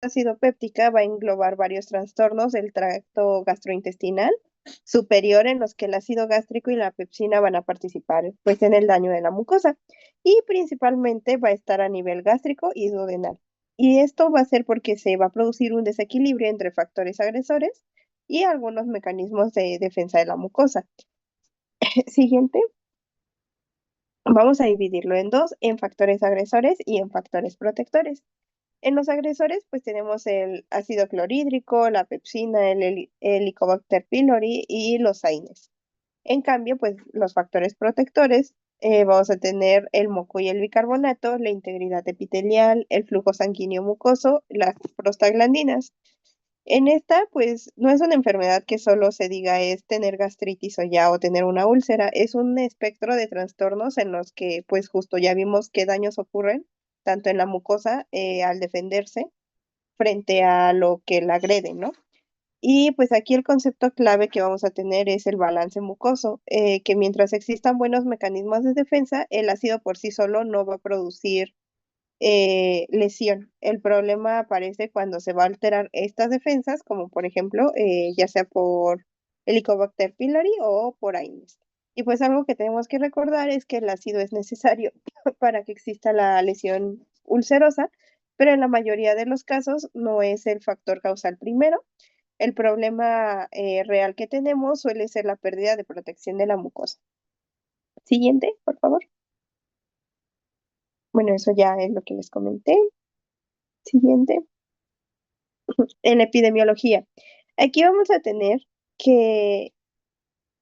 ácido péptica va a englobar varios trastornos del tracto gastrointestinal superior en los que el ácido gástrico y la pepsina van a participar, pues, en el daño de la mucosa. Y principalmente va a estar a nivel gástrico y duodenal. Y esto va a ser porque se va a producir un desequilibrio entre factores agresores y algunos mecanismos de defensa de la mucosa. Siguiente. Vamos a dividirlo en dos, en factores agresores y en factores protectores. En los agresores, pues tenemos el ácido clorhídrico, la pepsina, el Helicobacter pylori y los AINES. En cambio, pues los factores protectores, vamos a tener el moco y el bicarbonato, la integridad epitelial, el flujo sanguíneo mucoso, las prostaglandinas. En esta, pues, no es una enfermedad que solo se diga es tener gastritis o ya o tener una úlcera, es un espectro de trastornos en los que, pues, justo ya vimos qué daños ocurren, tanto en la mucosa al defenderse frente a lo que la agrede, ¿no? Y pues aquí el concepto clave que vamos a tener es el balance mucoso, que mientras existan buenos mecanismos de defensa, el ácido por sí solo no va a producir lesión. El problema aparece cuando se va a alterar estas defensas, como por ejemplo, ya sea por Helicobacter pylori o por AINES. Y pues algo que tenemos que recordar es que el ácido es necesario para que exista la lesión ulcerosa, pero en la mayoría de los casos no es el factor causal primero. El problema real que tenemos suele ser la pérdida de protección de la mucosa. Siguiente, por favor. Bueno, eso ya es lo que les comenté. Siguiente. En epidemiología. Aquí vamos a tener que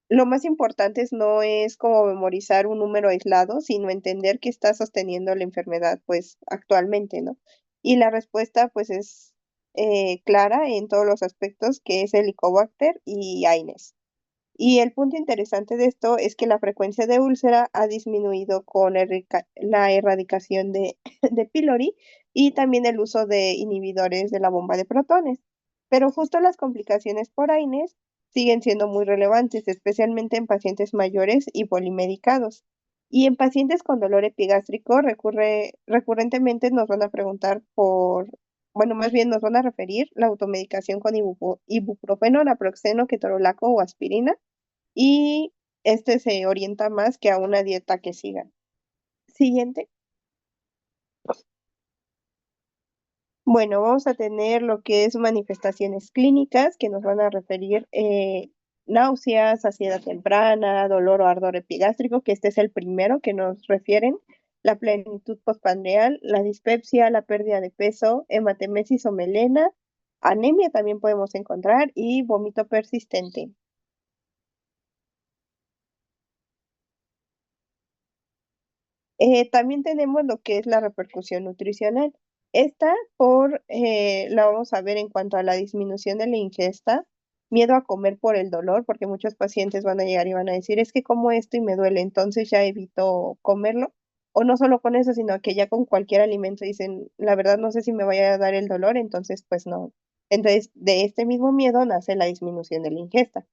lo más importante no es como memorizar un número aislado, sino entender qué está sosteniendo la enfermedad, pues actualmente, ¿no? Y la respuesta, pues, es clara en todos los aspectos, que es Helicobacter y AINES. Y el punto interesante de esto es que la frecuencia de úlcera ha disminuido con la erradicación de, de pylori y también el uso de inhibidores de la bomba de protones. Pero justo las complicaciones por AINES siguen siendo muy relevantes, especialmente en pacientes mayores y polimedicados. Y en pacientes con dolor epigástrico recurrentemente nos van a preguntar bueno, más bien nos van a referir la automedicación con ibuprofeno, naproxeno, ketorolaco o aspirina y este se orienta más que a una dieta que sigan. Siguiente. Bueno, vamos a tener lo que es manifestaciones clínicas que nos van a referir náuseas, saciedad temprana, dolor o ardor epigástrico, que este es el primero que nos refieren, la plenitud postprandial, la dispepsia, la pérdida de peso, hematemesis o melena, anemia también podemos encontrar y vómito persistente. También tenemos lo que es la repercusión nutricional. Esta la vamos a ver en cuanto a la disminución de la ingesta, miedo a comer por el dolor, porque muchos pacientes van a llegar y van a decir, es que como esto y me duele, entonces ya evito comerlo. O no solo con eso, sino que ya con cualquier alimento dicen, la verdad no sé si me vaya a dar el dolor, entonces pues no. Entonces, de este mismo miedo nace la disminución de la ingesta.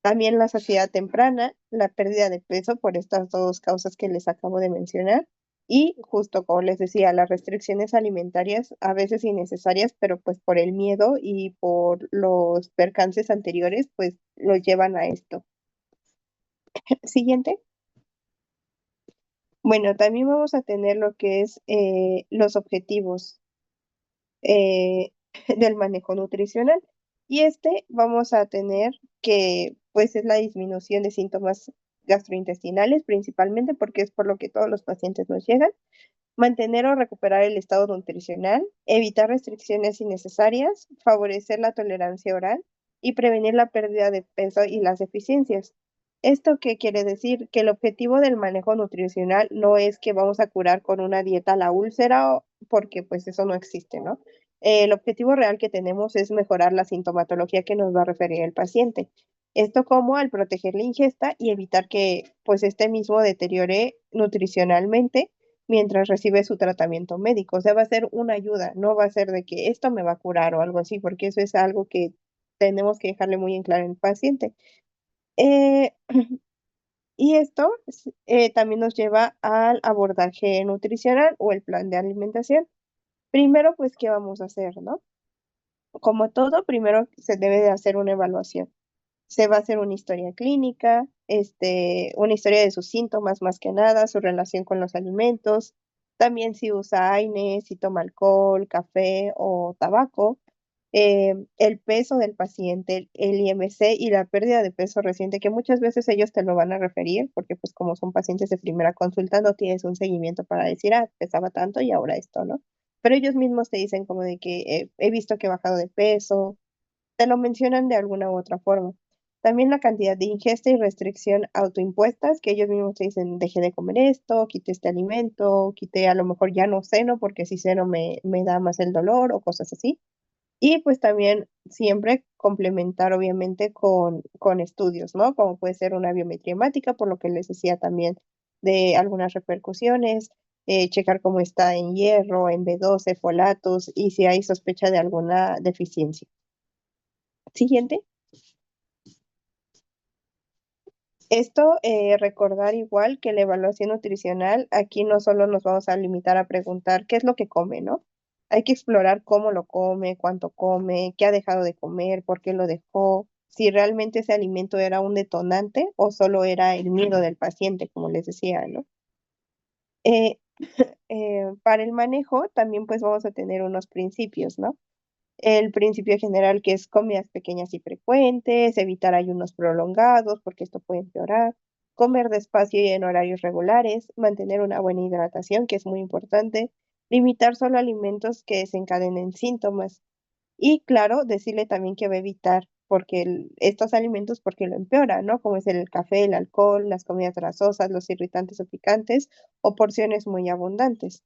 También la saciedad temprana, la pérdida de peso por estas dos causas que les acabo de mencionar. Y justo como les decía, las restricciones alimentarias a veces innecesarias, pero pues por el miedo y por los percances anteriores, pues los llevan a esto. Siguiente. Bueno, también vamos a tener lo que es los objetivos eh, del manejo nutricional. Y este vamos a tener que, pues, es la disminución de síntomas gastrointestinales, principalmente porque es por lo que todos los pacientes nos llegan. Mantener o recuperar el estado nutricional, evitar restricciones innecesarias, favorecer la tolerancia oral y prevenir la pérdida de peso y las deficiencias. ¿Esto qué quiere decir? Que el objetivo del manejo nutricional no es que vamos a curar con una dieta la úlcera, porque pues eso no existe, ¿no? El objetivo real que tenemos es mejorar la sintomatología que nos va a referir el paciente. Esto como al proteger la ingesta y evitar que pues este mismo deteriore nutricionalmente mientras recibe su tratamiento médico. O sea, va a ser una ayuda, no va a ser de que esto me va a curar o algo así, porque eso es algo que tenemos que dejarle muy en claro al paciente. Eh, y esto también nos lleva al abordaje nutricional o el plan de alimentación. Primero, pues, ¿qué vamos a hacer, no? Como todo, primero se debe de hacer una evaluación. Se va a hacer una historia clínica, una historia de sus síntomas más que nada, su relación con los alimentos, también si usa AINE, si toma alcohol, café o tabaco, el peso del paciente, el IMC y la pérdida de peso reciente, que muchas veces ellos te lo van a referir, porque pues como son pacientes de primera consulta, no tienes un seguimiento para decir, ah, pesaba tanto y ahora esto, ¿no? Pero ellos mismos te dicen como de que he visto que he bajado de peso, te lo mencionan de alguna u otra forma. También la cantidad de ingesta y restricción autoimpuestas, que ellos mismos te dicen, dejé de comer esto, quité este alimento, quité a lo mejor ya no ceno porque si ceno me da más el dolor o cosas así. Y pues también siempre complementar obviamente con estudios, ¿no? Como puede ser una biometría hemática, por lo que les decía también de algunas repercusiones, checar cómo está en hierro, en B12, folatos y si hay sospecha de alguna deficiencia. Siguiente. Esto, recordar igual que la evaluación nutricional, aquí no solo nos vamos a limitar a preguntar qué es lo que come, ¿no? Hay que explorar cómo lo come, cuánto come, qué ha dejado de comer, por qué lo dejó, si realmente ese alimento era un detonante o solo era el miedo del paciente, como les decía, ¿no? Eh, para el manejo también pues vamos a tener unos principios, ¿no? El principio general que es comidas pequeñas y frecuentes, evitar ayunos prolongados porque esto puede empeorar, comer despacio y en horarios regulares, mantener una buena hidratación, que es muy importante, limitar solo alimentos que desencadenen síntomas y claro, decirle también que va a evitar porque estos alimentos porque lo empeora, ¿no? Como es el café, el alcohol, las comidas grasosas, los irritantes o picantes o porciones muy abundantes.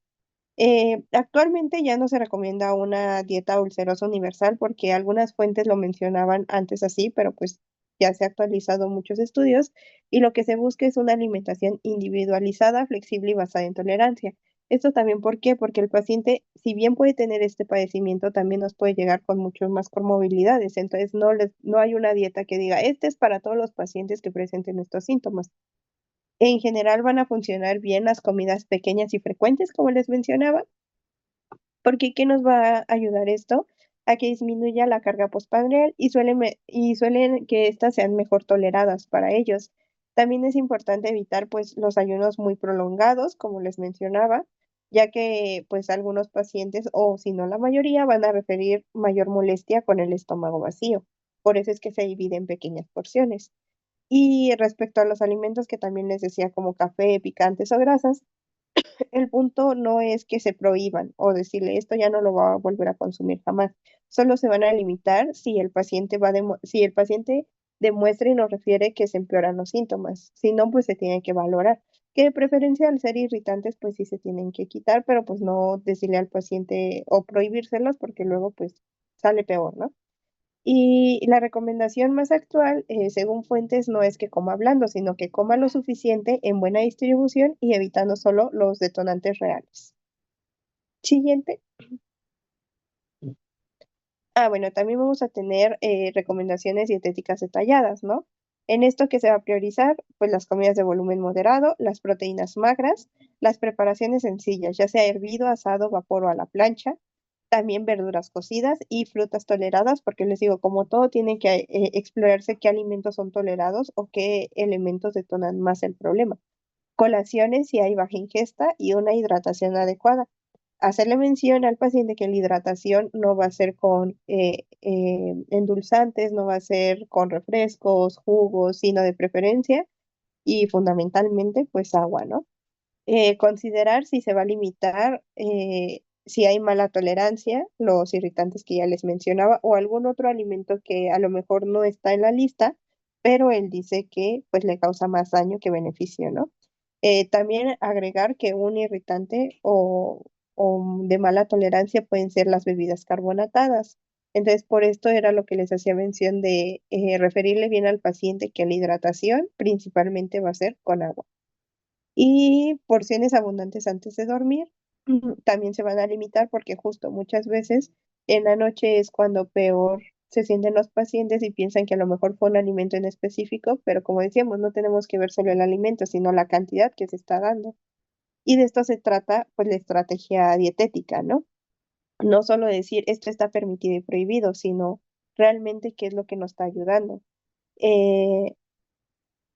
Actualmente ya no se recomienda una dieta ulcerosa universal porque algunas fuentes lo mencionaban antes así, pero pues ya se ha actualizado muchos estudios y lo que se busca es una alimentación individualizada, flexible y basada en tolerancia. Esto también, ¿por qué? Porque el paciente, si bien puede tener este padecimiento, también nos puede llegar con muchas más comorbilidades. Entonces, no hay una dieta que diga, este es para todos los pacientes que presenten estos síntomas. En general van a funcionar bien las comidas pequeñas y frecuentes, como les mencionaba, porque ¿qué nos va a ayudar esto? A que disminuya la carga postprandial y suelen que estas sean mejor toleradas para ellos. También es importante evitar pues los ayunos muy prolongados, como les mencionaba, ya que pues algunos pacientes o si no la mayoría van a referir mayor molestia con el estómago vacío. Por eso es que se divide en pequeñas porciones. Y respecto a los alimentos que también les decía como café, picantes o grasas, el punto no es que se prohíban o decirle esto ya no lo va a volver a consumir jamás. Solo se van a limitar si el paciente demuestra y nos refiere que se empeoran los síntomas. Si no, pues se tiene que valorar. Que de preferencia al ser irritantes, pues sí se tienen que quitar, pero pues no decirle al paciente o prohibírselos porque luego pues sale peor, ¿no? Y la recomendación más actual, según fuentes, no es que coma blando, sino que coma lo suficiente en buena distribución y evitando solo los detonantes reales. Siguiente. Ah, bueno, también vamos a tener recomendaciones dietéticas detalladas, ¿no? En esto que se va a priorizar, pues las comidas de volumen moderado, las proteínas magras, las preparaciones sencillas, ya sea hervido, asado, vapor o a la plancha, también verduras cocidas y frutas toleradas, porque les digo, como todo tiene que explorarse qué alimentos son tolerados o qué elementos detonan más el problema. Colaciones si hay baja ingesta y una hidratación adecuada. Hacerle mención al paciente que la hidratación no va a ser con endulzantes, no va a ser con refrescos, jugos, sino de preferencia y fundamentalmente pues agua, ¿no? Considerar si se va a limitar, si hay mala tolerancia, los irritantes que ya les mencionaba, o algún otro alimento que a lo mejor no está en la lista, pero él dice que pues le causa más daño que beneficio, ¿no? También agregar que un irritante o de mala tolerancia pueden ser las bebidas carbonatadas. Entonces, por esto era lo que les hacía mención de referirle bien al paciente que la hidratación principalmente va a ser con agua. Y porciones abundantes antes de dormir también se van a limitar porque justo muchas veces en la noche es cuando peor se sienten los pacientes y piensan que a lo mejor fue un alimento en específico, pero como decíamos, no tenemos que ver solo el alimento, sino la cantidad que se está dando. Y de esto se trata, pues, la estrategia dietética, ¿no? No solo decir esto está permitido y prohibido, sino realmente qué es lo que nos está ayudando. Eh,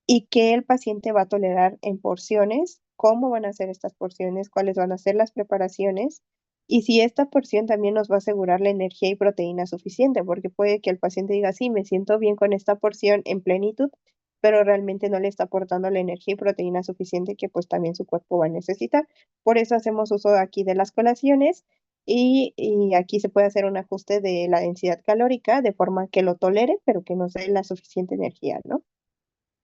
y que el paciente va a tolerar en porciones, cómo van a ser estas porciones, cuáles van a ser las preparaciones y si esta porción también nos va a asegurar la energía y proteína suficiente, porque puede que el paciente diga, sí, me siento bien con esta porción en plenitud, pero realmente no le está aportando la energía y proteína suficiente que pues también su cuerpo va a necesitar. Por eso hacemos uso aquí de las colaciones y aquí se puede hacer un ajuste de la densidad calórica de forma que lo tolere, pero que nos dé la suficiente energía, ¿no?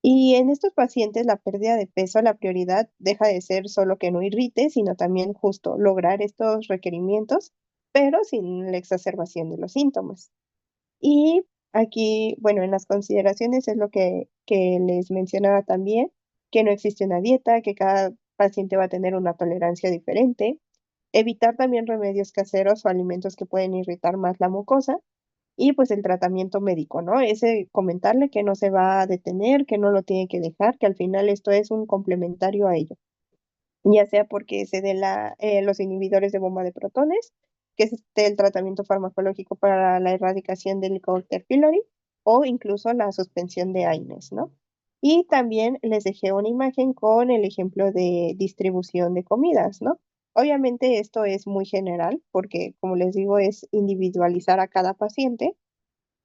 Y en estos pacientes la pérdida de peso, la prioridad deja de ser solo que no irrite, sino también justo lograr estos requerimientos, pero sin la exacerbación de los síntomas. Y aquí, bueno, en las consideraciones es lo que les mencionaba también, que no existe una dieta, que cada paciente va a tener una tolerancia diferente, evitar también remedios caseros o alimentos que pueden irritar más la mucosa y pues el tratamiento médico, ¿no? Ese comentarle que no se va a detener, que no lo tiene que dejar, que al final esto es un complementario a ello, ya sea porque se den los inhibidores de bomba de protones, que es el tratamiento farmacológico para la erradicación del Helicobacter pylori, o incluso la suspensión de AINES, ¿no? Y también les dejé una imagen con el ejemplo de distribución de comidas, ¿no? Obviamente esto es muy general porque, como les digo, es individualizar a cada paciente,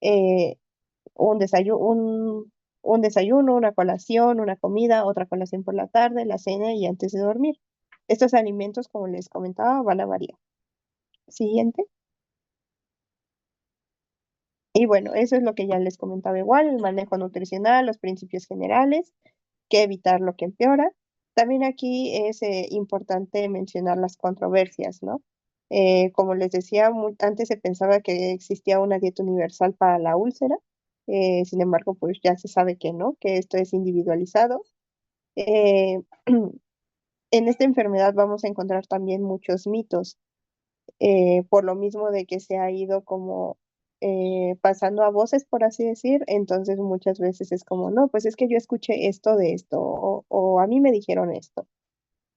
eh, un desayuno, una colación, una comida, otra colación por la tarde, la cena y antes de dormir. Estos alimentos, como les comentaba, van a variar. Siguiente. Y bueno, eso es lo que ya les comentaba igual, el manejo nutricional, los principios generales, que evitar lo que empeora. También aquí es importante mencionar las controversias, ¿no? Como les decía, antes se pensaba que existía una dieta universal para la úlcera, sin embargo, pues ya se sabe que no, que esto es individualizado. Eh, en esta enfermedad vamos a encontrar también muchos mitos, por lo mismo de que se ha ido como pasando a voces, por así decir, entonces muchas veces es como, no, pues es que yo escuché esto de esto o a mí me dijeron esto.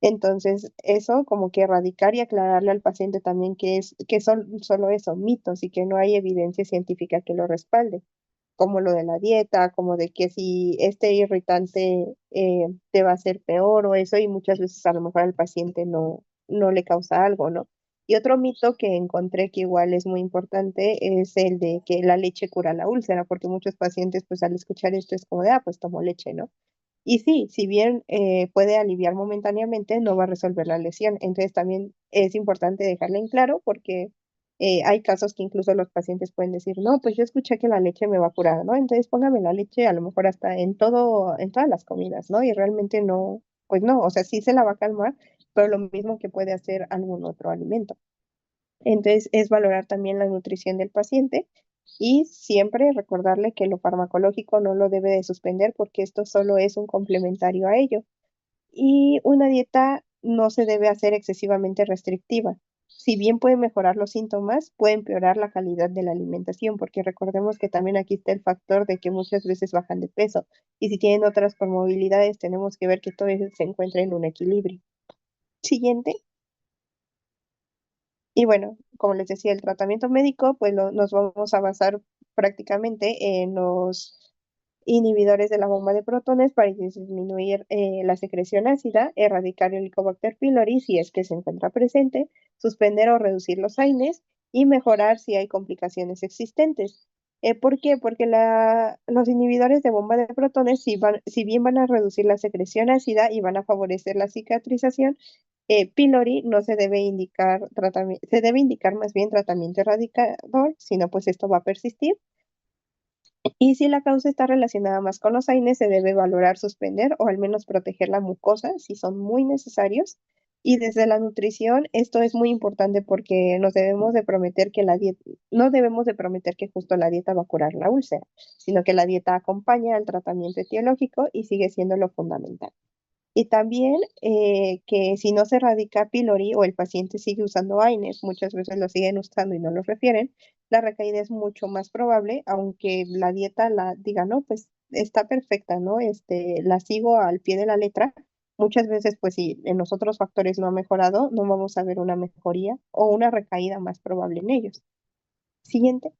Entonces, eso como que erradicar y aclararle al paciente también que son solo eso, mitos y que no hay evidencia científica que lo respalde, como lo de la dieta, como de que si este irritante te va a hacer peor o eso, y muchas veces a lo mejor al paciente no le causa algo, ¿no? Y otro mito que encontré que igual es muy importante es el de que la leche cura la úlcera, porque muchos pacientes pues al escuchar esto es como de, ah, pues tomo leche, ¿no? Y sí, si bien puede aliviar momentáneamente, no va a resolver la lesión. Entonces también es importante dejarle en claro porque hay casos que incluso los pacientes pueden decir, no, pues yo escuché que la leche me va a curar, ¿no? Entonces póngame la leche a lo mejor hasta en todas las comidas, ¿no? Y realmente no, pues no, o sea, sí se la va a calmar, pero lo mismo que puede hacer algún otro alimento. Entonces, es valorar también la nutrición del paciente y siempre recordarle que lo farmacológico no lo debe de suspender porque esto solo es un complementario a ello. Y una dieta no se debe hacer excesivamente restrictiva. Si bien puede mejorar los síntomas, puede empeorar la calidad de la alimentación, porque recordemos que también aquí está el factor de que muchas veces bajan de peso. Y si tienen otras comorbilidades, tenemos que ver que todo eso se encuentra en un equilibrio. Siguiente. Y bueno, como les decía, el tratamiento médico, pues nos vamos a basar prácticamente en los inhibidores de la bomba de protones para disminuir la secreción ácida, erradicar el Helicobacter pylori si es que se encuentra presente, suspender o reducir los AINES y mejorar si hay complicaciones existentes. ¿Por qué? Porque los inhibidores de bomba de protones, si bien van a reducir la secreción ácida y van a favorecer la cicatrización, pylori no se debe indicar tratamiento, se debe indicar más bien tratamiento erradicador, si no, pues esto va a persistir. Y si la causa está relacionada más con los AINES, se debe valorar suspender o al menos proteger la mucosa si son muy necesarios. Y desde la nutrición, esto es muy importante porque nos debemos de prometer que la dieta, no debemos de prometer que justo la dieta va a curar la úlcera, sino que la dieta acompaña al tratamiento etiológico y sigue siendo lo fundamental. Y también que si no se erradica pylori o el paciente sigue usando AINES, muchas veces lo siguen usando y no lo refieren, la recaída es mucho más probable, aunque la dieta la diga, no, pues está perfecta, ¿no? La sigo al pie de la letra, Muchas veces, pues si en los otros factores no ha mejorado, no vamos a ver una mejoría o una recaída más probable en ellos. Siguiente.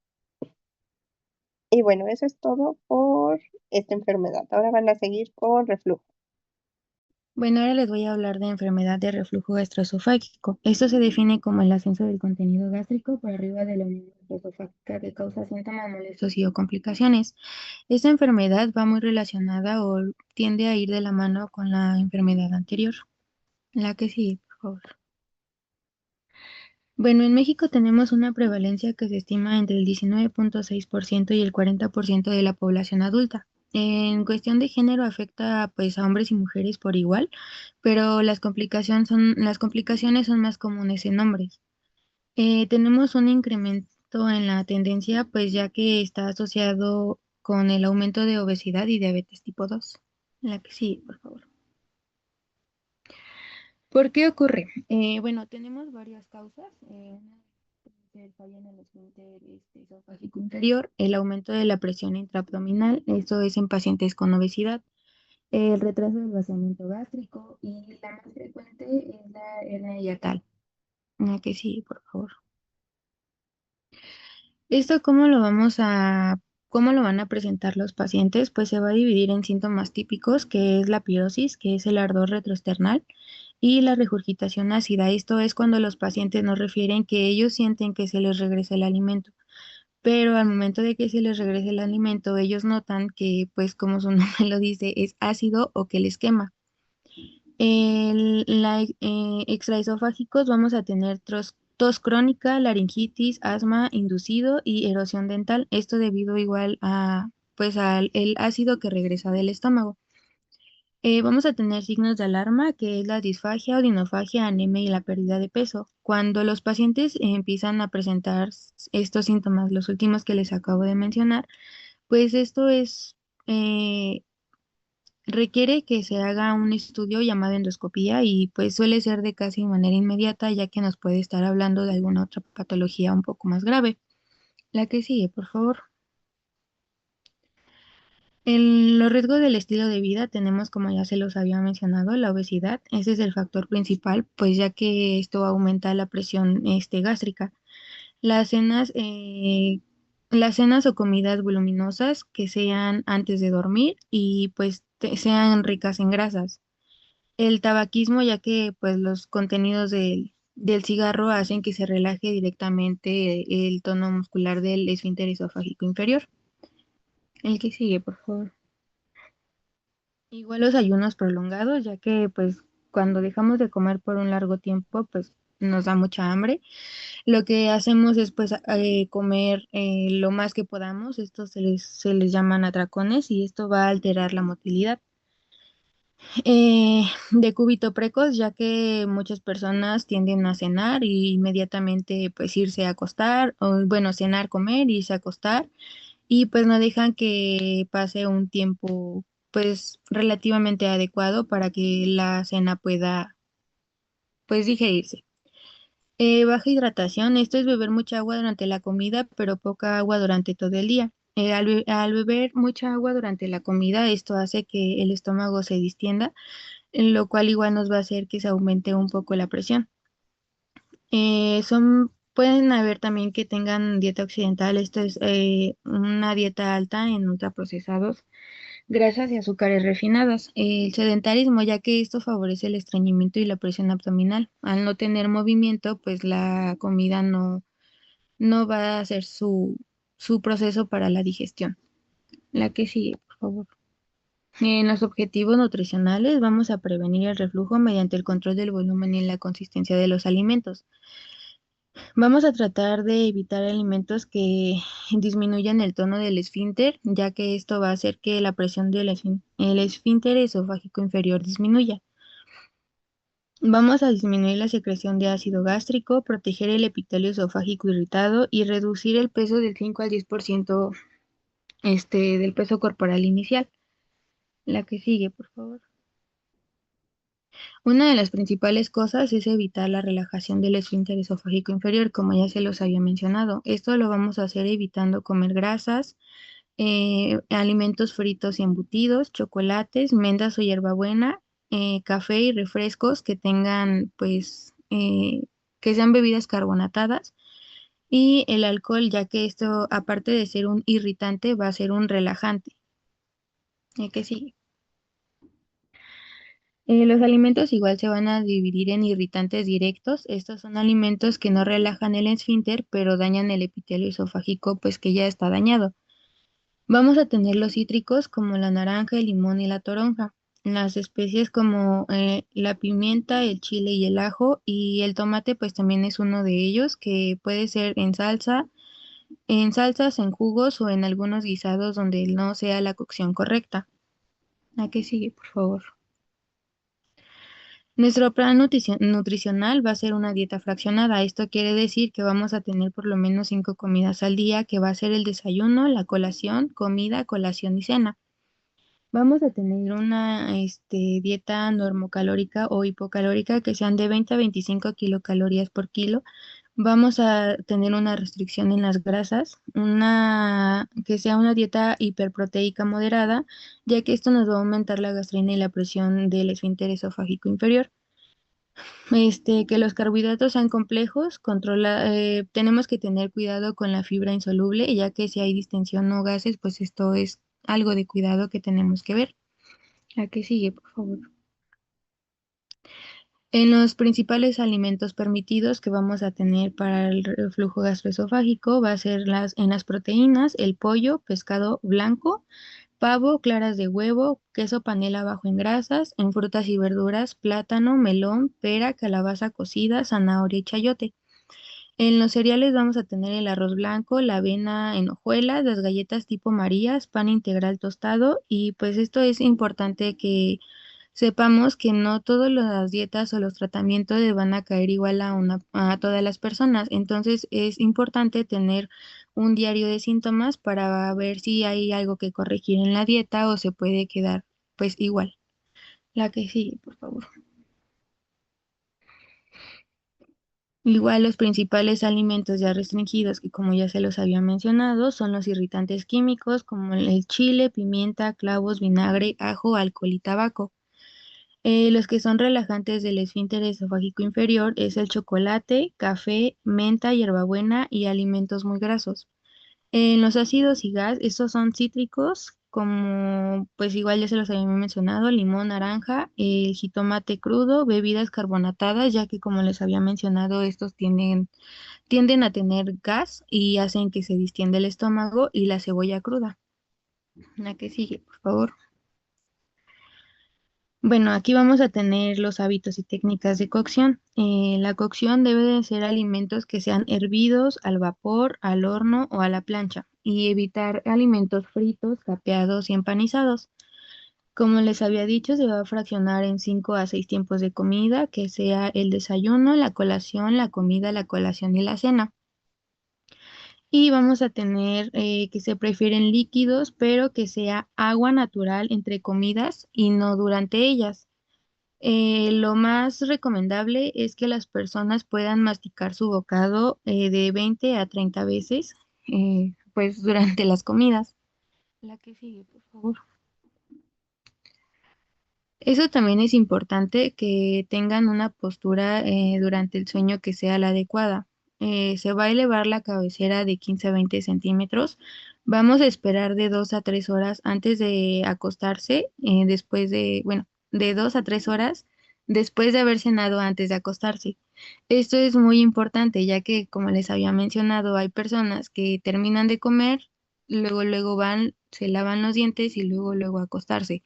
Y bueno, eso es todo por esta enfermedad. Ahora van a seguir con reflujo. Bueno, ahora les voy a hablar de enfermedad de reflujo gastroesofágico. Esto se define como el ascenso del contenido gástrico por arriba de la unión gastroesofágica que causa síntomas molestos y o complicaciones. Esta enfermedad va muy relacionada o tiende a ir de la mano con la enfermedad anterior. La que sigue, por favor. Bueno, en México tenemos una prevalencia que se estima entre el 19.6% y el 40% de la población adulta. En cuestión de género afecta pues a hombres y mujeres por igual, pero las complicaciones son más comunes en hombres. Tenemos un incremento en la tendencia pues ya que está asociado con el aumento de obesidad y diabetes tipo 2. La que sigue, por favor. ¿Por qué ocurre? Bueno, tenemos varias causas. Una puede ser falla en el esfínter esofágico inferior, el aumento de la presión intraabdominal, eso es en pacientes con obesidad, el retraso del vaciamiento gástrico y la más frecuente es la hernia hiatal. La que sí, por favor. ¿Esto cómo lo van a presentar los pacientes? Pues se va a dividir en síntomas típicos, que es la pirosis, que es el ardor retroesternal, y la regurgitación ácida. Esto es cuando los pacientes nos refieren que ellos sienten que se les regresa el alimento, pero al momento de que se les regrese el alimento, ellos notan que, pues como su nombre lo dice, es ácido o que les quema. Extraesofágicos vamos a tener tos crónica, laringitis, asma inducido y erosión dental. Esto debido igual a, pues al el ácido que regresa del estómago. Vamos a tener signos de alarma, que es la disfagia, odinofagia, anemia y la pérdida de peso. Cuando los pacientes empiezan a presentar estos síntomas, los últimos que les acabo de mencionar, pues esto es, eh, requiere que se haga un estudio llamado endoscopía y pues suele ser de casi manera inmediata, ya que nos puede estar hablando de alguna otra patología un poco más grave. La que sigue, por favor. En los riesgos del estilo de vida tenemos, como ya se los había mencionado, la obesidad. Ese es el factor principal, pues ya que esto aumenta la presión gástrica. Las cenas, eh, las cenas o comidas voluminosas que sean antes de dormir y pues sean ricas en grasas. El tabaquismo, ya que pues los contenidos del cigarro hacen que se relaje directamente el tono muscular del esfínter esofágico inferior. El que sigue, por favor. Igual los ayunos prolongados, ya que pues cuando dejamos de comer por un largo tiempo, pues nos da mucha hambre. Lo que hacemos es pues comer lo más que podamos. Esto se les llaman atracones y esto va a alterar la motilidad. Decúbito precoz, ya que muchas personas tienden a cenar y inmediatamente pues irse a acostar, o bueno, cenar, comer, irse a acostar y pues no dejan que pase un tiempo pues relativamente adecuado para que la cena pueda pues digerirse. Baja hidratación, esto es beber mucha agua durante la comida, pero poca agua durante todo el día. Al beber mucha agua durante la comida, esto hace que el estómago se distienda, lo cual igual nos va a hacer que se aumente un poco la presión. Pueden haber también que tengan dieta occidental, esto es una dieta alta en ultraprocesados, grasas y azúcares refinadas. El sedentarismo, ya que esto favorece el estreñimiento y la presión abdominal. Al no tener movimiento, pues la comida no va a hacer su proceso para la digestión. La que sigue, por favor. En los objetivos nutricionales vamos a prevenir el reflujo mediante el control del volumen y la consistencia de los alimentos. Vamos a tratar de evitar alimentos que disminuyan el tono del esfínter, ya que esto va a hacer que la presión el esfínter esofágico inferior disminuya. Vamos a disminuir la secreción de ácido gástrico, proteger el epitelio esofágico irritado y reducir el peso del 5 al 10% del peso corporal inicial. La que sigue, por favor. Una de las principales cosas es evitar la relajación del esfínter esofágico inferior, como ya se los había mencionado. Esto lo vamos a hacer evitando comer grasas, alimentos fritos y embutidos, chocolates, mendas o hierbabuena, café y refrescos que tengan, pues, que sean bebidas carbonatadas y el alcohol, ya que esto, aparte de ser un irritante, va a ser un relajante. Que sí. Los alimentos igual se van a dividir en irritantes directos. Estos son alimentos que no relajan el esfínter, pero dañan el epitelio esofágico, pues que ya está dañado. Vamos a tener los cítricos como la naranja, el limón y la toronja. Las especies como la pimienta, el chile y el ajo y el tomate, pues también es uno de ellos que puede ser en salsa, en salsas, en jugos o en algunos guisados donde no sea la cocción correcta. ¿A qué sigue, por favor? Nuestro plan nutricional va a ser una dieta fraccionada. Esto quiere decir que vamos a tener por lo menos 5 comidas al día, que va a ser el desayuno, la colación, comida, colación y cena. Vamos a tener una dieta normocalórica o hipocalórica que sean de 20 a 25 kilocalorías por kilo. Vamos a tener una restricción en las grasas, una que sea una dieta hiperproteica moderada, ya que esto nos va a aumentar la gastrina y la presión del esfínter esofágico inferior. Que los carbohidratos sean complejos, tenemos que tener cuidado con la fibra insoluble, ya que si hay distensión o gases, pues esto es algo de cuidado que tenemos que ver. ¿A qué sigue, por favor? En los principales alimentos permitidos que vamos a tener para el reflujo gastroesofágico va a ser en las proteínas, el pollo, pescado blanco, pavo, claras de huevo, queso panela bajo en grasas, en frutas y verduras, plátano, melón, pera, calabaza cocida, zanahoria y chayote. En los cereales vamos a tener el arroz blanco, la avena en hojuelas, las galletas tipo Marías, pan integral tostado y pues esto es importante que sepamos que no todas las dietas o los tratamientos le van a caer igual a todas las personas. Entonces es importante tener un diario de síntomas para ver si hay algo que corregir en la dieta o se puede quedar pues igual. La que sigue, por favor. Igual los principales alimentos ya restringidos, que como ya se los había mencionado, son los irritantes químicos como el chile, pimienta, clavos, vinagre, ajo, alcohol y tabaco. Los que son relajantes del esfínter esofágico inferior es el chocolate, café, menta, hierbabuena y alimentos muy grasos. En los ácidos y gas, estos son cítricos, como pues igual ya se los había mencionado, limón, naranja, el jitomate crudo, bebidas carbonatadas, ya que como les había mencionado, estos tienden a tener gas y hacen que se distienda el estómago y la cebolla cruda. La que sigue, por favor. Bueno, aquí vamos a tener los hábitos y técnicas de cocción. La cocción debe de ser alimentos que sean hervidos al vapor, al horno o a la plancha y evitar alimentos fritos, capeados y empanizados. Como les había dicho, se va a fraccionar en 5 a 6 tiempos de comida, que sea el desayuno, la colación, la comida, la colación y la cena. Y vamos a tener que se prefieren líquidos, pero que sea agua natural entre comidas y no durante ellas. Lo más recomendable es que las personas puedan masticar su bocado de 20 a 30 veces, pues durante las comidas. La que sigue, por favor. Eso también es importante que tengan una postura durante el sueño que sea la adecuada. Se va a elevar la cabecera de 15 a 20 centímetros. Vamos a esperar de 2 a 3 horas antes de acostarse, bueno, de 2 a 3 horas después de haber cenado antes de acostarse. Esto es muy importante, ya que, como les había mencionado, hay personas que terminan de comer, luego van, se lavan los dientes y luego a acostarse.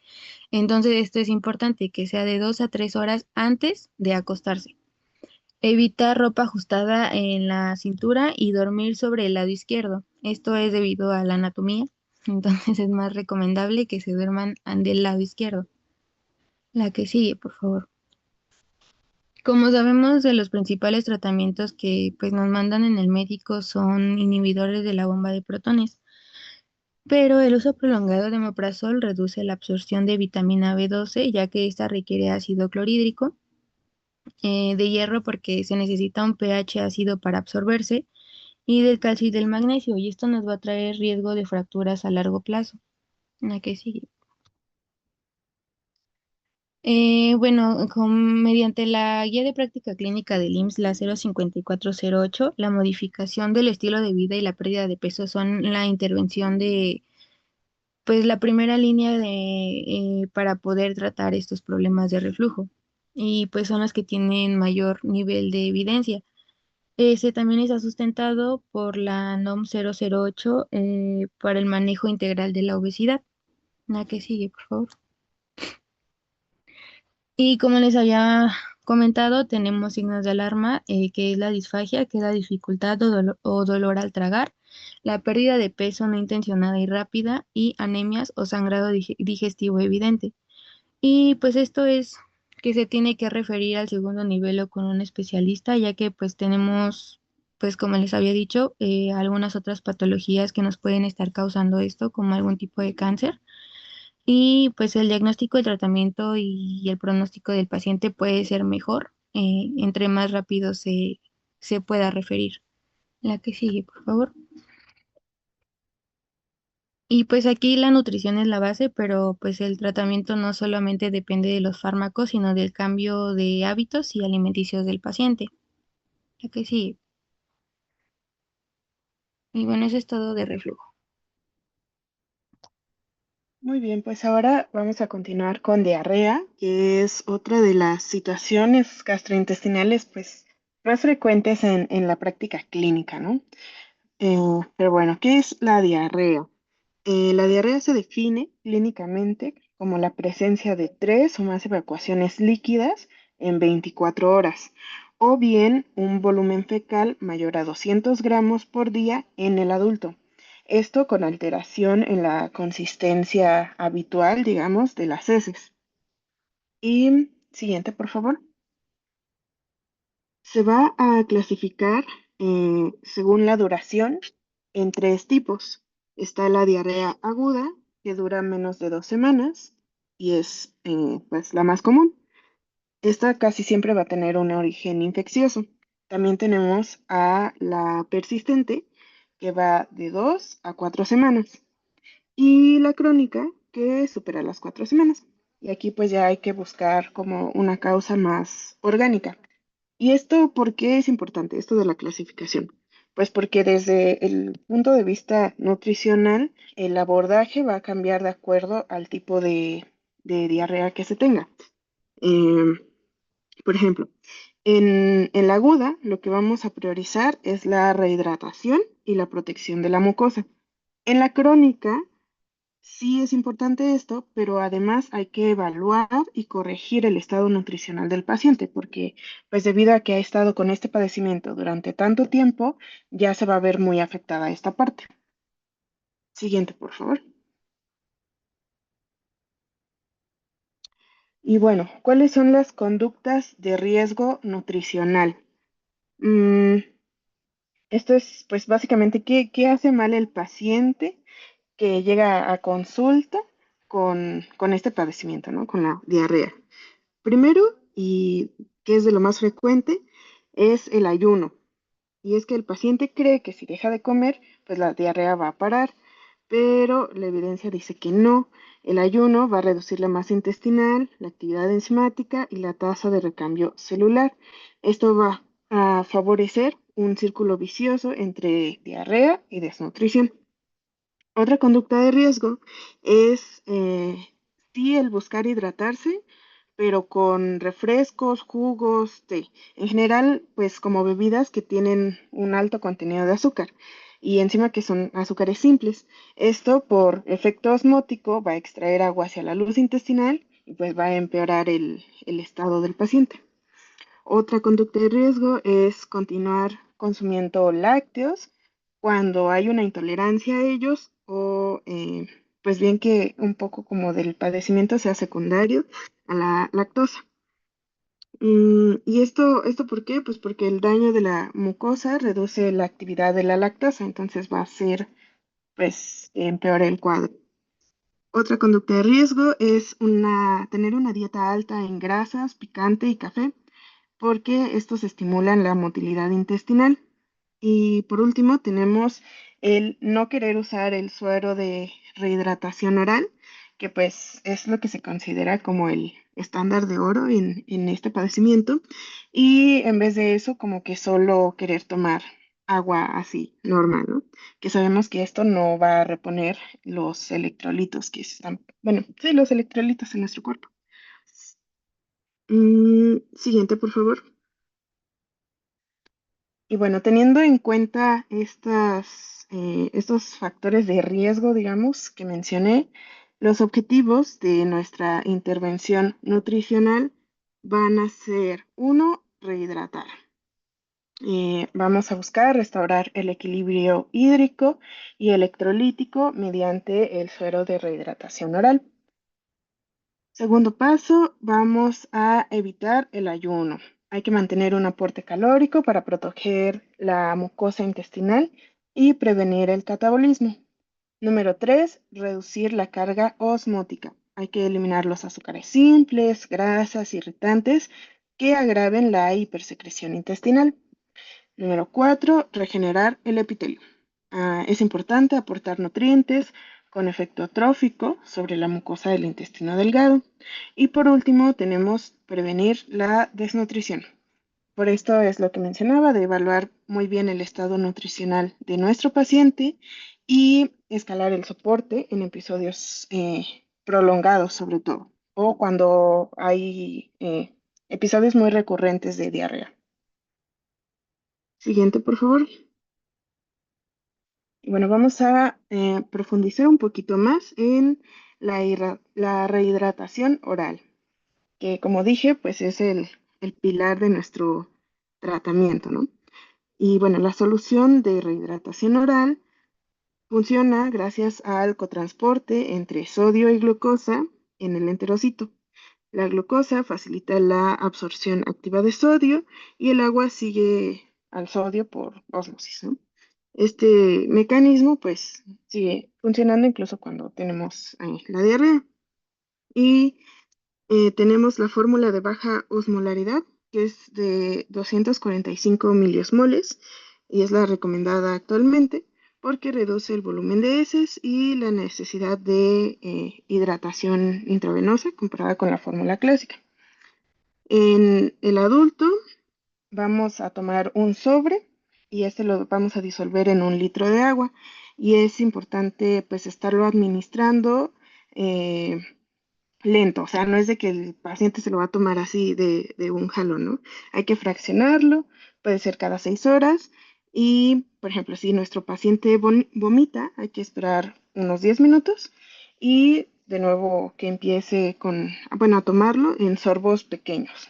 Entonces, esto es importante que sea de 2 a 3 horas antes de acostarse. Evitar ropa ajustada en la cintura y dormir sobre el lado izquierdo. Esto es debido a la anatomía. Entonces es más recomendable que se duerman del lado izquierdo. La que sigue, por favor. Como sabemos de los principales tratamientos que pues nos mandan en el médico son inhibidores de la bomba de protones, pero el uso prolongado de omeprazol reduce la absorción de vitamina B12 ya que esta requiere ácido clorhídrico de hierro porque se necesita un pH ácido para absorberse y del calcio y del magnesio y esto nos va a traer riesgo de fracturas a largo plazo. La que sigue. Bueno, mediante la guía de práctica clínica del IMSS, la 05408, la modificación del estilo de vida y la pérdida de peso son la intervención de, pues, la primera línea para poder tratar estos problemas de reflujo. Y pues son las que tienen mayor nivel de evidencia. Ese también está sustentado por la NOM 008 para el manejo integral de la obesidad. La que sigue, por favor. Y como les había comentado, tenemos signos de alarma, que es la disfagia, que es la dificultad o dolor al tragar, la pérdida de peso no intencionada y rápida, y anemias o sangrado digestivo evidente. Y pues esto es que se tiene que referir al segundo nivel o con un especialista, ya que pues tenemos, pues como les había dicho, algunas otras patologías que nos pueden estar causando esto, como algún tipo de cáncer. Y pues el diagnóstico, el tratamiento y el pronóstico del paciente puede ser mejor, entre más rápido se pueda referir. La que sigue, por favor. Y pues aquí la nutrición es la base, pero pues el tratamiento no solamente depende de los fármacos, sino del cambio de hábitos y alimenticios del paciente. La que sigue. Y bueno, eso es todo de reflujo. Muy bien, pues ahora vamos a continuar con diarrea, que es otra de las situaciones gastrointestinales pues más frecuentes en la práctica clínica, ¿no? Pero bueno, ¿qué es la diarrea? La diarrea se define clínicamente como la presencia de tres o más evacuaciones líquidas en 24 horas, o bien un volumen fecal mayor a 200 gramos por día en el adulto. Esto con alteración en la consistencia habitual, digamos, de las heces. Y siguiente, por favor. Se va a clasificar según la duración en tres tipos. Está la diarrea aguda, que dura menos de 2 semanas y es pues la más común. Esta casi siempre va a tener un origen infeccioso. También tenemos a la persistente, que va de 2 a 4 semanas. Y la crónica, que supera las 4 semanas. Y aquí pues ya hay que buscar como una causa más orgánica. ¿Y esto por qué es importante, esto de la clasificación? Pues porque desde el punto de vista nutricional, el abordaje va a cambiar de acuerdo al tipo de diarrea que se tenga. Em, por ejemplo, en la aguda, lo que vamos a priorizar es la rehidratación y la protección de la mucosa. En la crónica, sí es importante esto, pero además hay que evaluar y corregir el estado nutricional del paciente, porque pues debido a que ha estado con este padecimiento durante tanto tiempo, ya se va a ver muy afectada esta parte. Siguiente, por favor. Y bueno, ¿cuáles son las conductas de riesgo nutricional? Mm, esto es pues básicamente qué hace mal el paciente que llega a consulta con este padecimiento, ¿no? Con la diarrea. Primero, y que es de lo más frecuente, es el ayuno. Y es que el paciente cree que si deja de comer, pues la diarrea va a parar, pero la evidencia dice que no. El ayuno va a reducir la masa intestinal, la actividad enzimática y la tasa de recambio celular. Esto va a favorecer un círculo vicioso entre diarrea y desnutrición. Otra conducta de riesgo es sí el buscar hidratarse, pero con refrescos, jugos, té. En general, pues como bebidas que tienen un alto contenido de azúcar y encima que son azúcares simples. Esto por efecto osmótico va a extraer agua hacia la luz intestinal y pues va a empeorar el estado del paciente. Otra conducta de riesgo es continuar consumiendo lácteos cuando hay una intolerancia a ellos o pues bien que un poco como del padecimiento sea secundario a la lactosa. ¿Y esto por qué? Pues porque el daño de la mucosa reduce la actividad de la lactasa, entonces va a ser pues empeorar el cuadro. Otra conducta de riesgo es tener una dieta alta en grasas, picante y café porque estos estimulan la motilidad intestinal. Y por último, tenemos el no querer usar el suero de rehidratación oral, que pues es lo que se considera como estándar de oro en este padecimiento y en vez de eso como que solo querer tomar agua así normal, ¿no? Que sabemos que esto no va a reponer los electrolitos que están, bueno, sí, los electrolitos en nuestro cuerpo. Siguiente, por favor. Y bueno, teniendo en cuenta estos factores de riesgo, digamos, que mencioné, los objetivos de nuestra intervención nutricional van a ser, uno, rehidratar. Vamos a buscar restaurar el equilibrio hídrico y electrolítico mediante el suero de rehidratación oral. Segundo paso, vamos a evitar el ayuno. Hay que mantener un aporte calórico para proteger la mucosa intestinal y prevenir el catabolismo. Número 3, reducir la carga osmótica. Hay que eliminar los azúcares simples, grasas, irritantes que agraven la hipersecreción intestinal. Número 4, regenerar el epitelio. Es importante aportar nutrientes con efecto trófico sobre la mucosa del intestino delgado. Y por último, tenemos prevenir la desnutrición. Por esto es lo que mencionaba, de evaluar muy bien el estado nutricional de nuestro paciente y escalar el soporte en episodios prolongados sobre todo, o cuando hay episodios muy recurrentes de diarrea. Siguiente, por favor. Y bueno, vamos a profundizar un poquito más en la rehidratación oral, que como dije, pues es el pilar de nuestro tratamiento, ¿no? Y bueno, la solución de rehidratación oral funciona gracias al cotransporte entre sodio y glucosa en el enterocito. La glucosa facilita la absorción activa de sodio y el agua sigue al sodio por ósmosis, ¿no? Este mecanismo pues sigue funcionando incluso cuando tenemos la diarrea. Y tenemos la fórmula de baja osmolaridad, que es de 245 miliosmoles y es la recomendada actualmente porque reduce el volumen de heces y la necesidad de hidratación intravenosa comparada con la fórmula clásica. En el adulto vamos a tomar un sobre y este lo vamos a disolver en 1 litro de agua y es importante pues estarlo administrando eh, lento, o sea, no es de que el paciente se lo va a tomar así de un jalón, ¿no? Hay que fraccionarlo, puede ser cada 6 horas y, por ejemplo, si nuestro paciente vomita, hay que esperar unos 10 minutos y de nuevo que empiece a tomarlo en sorbos pequeños.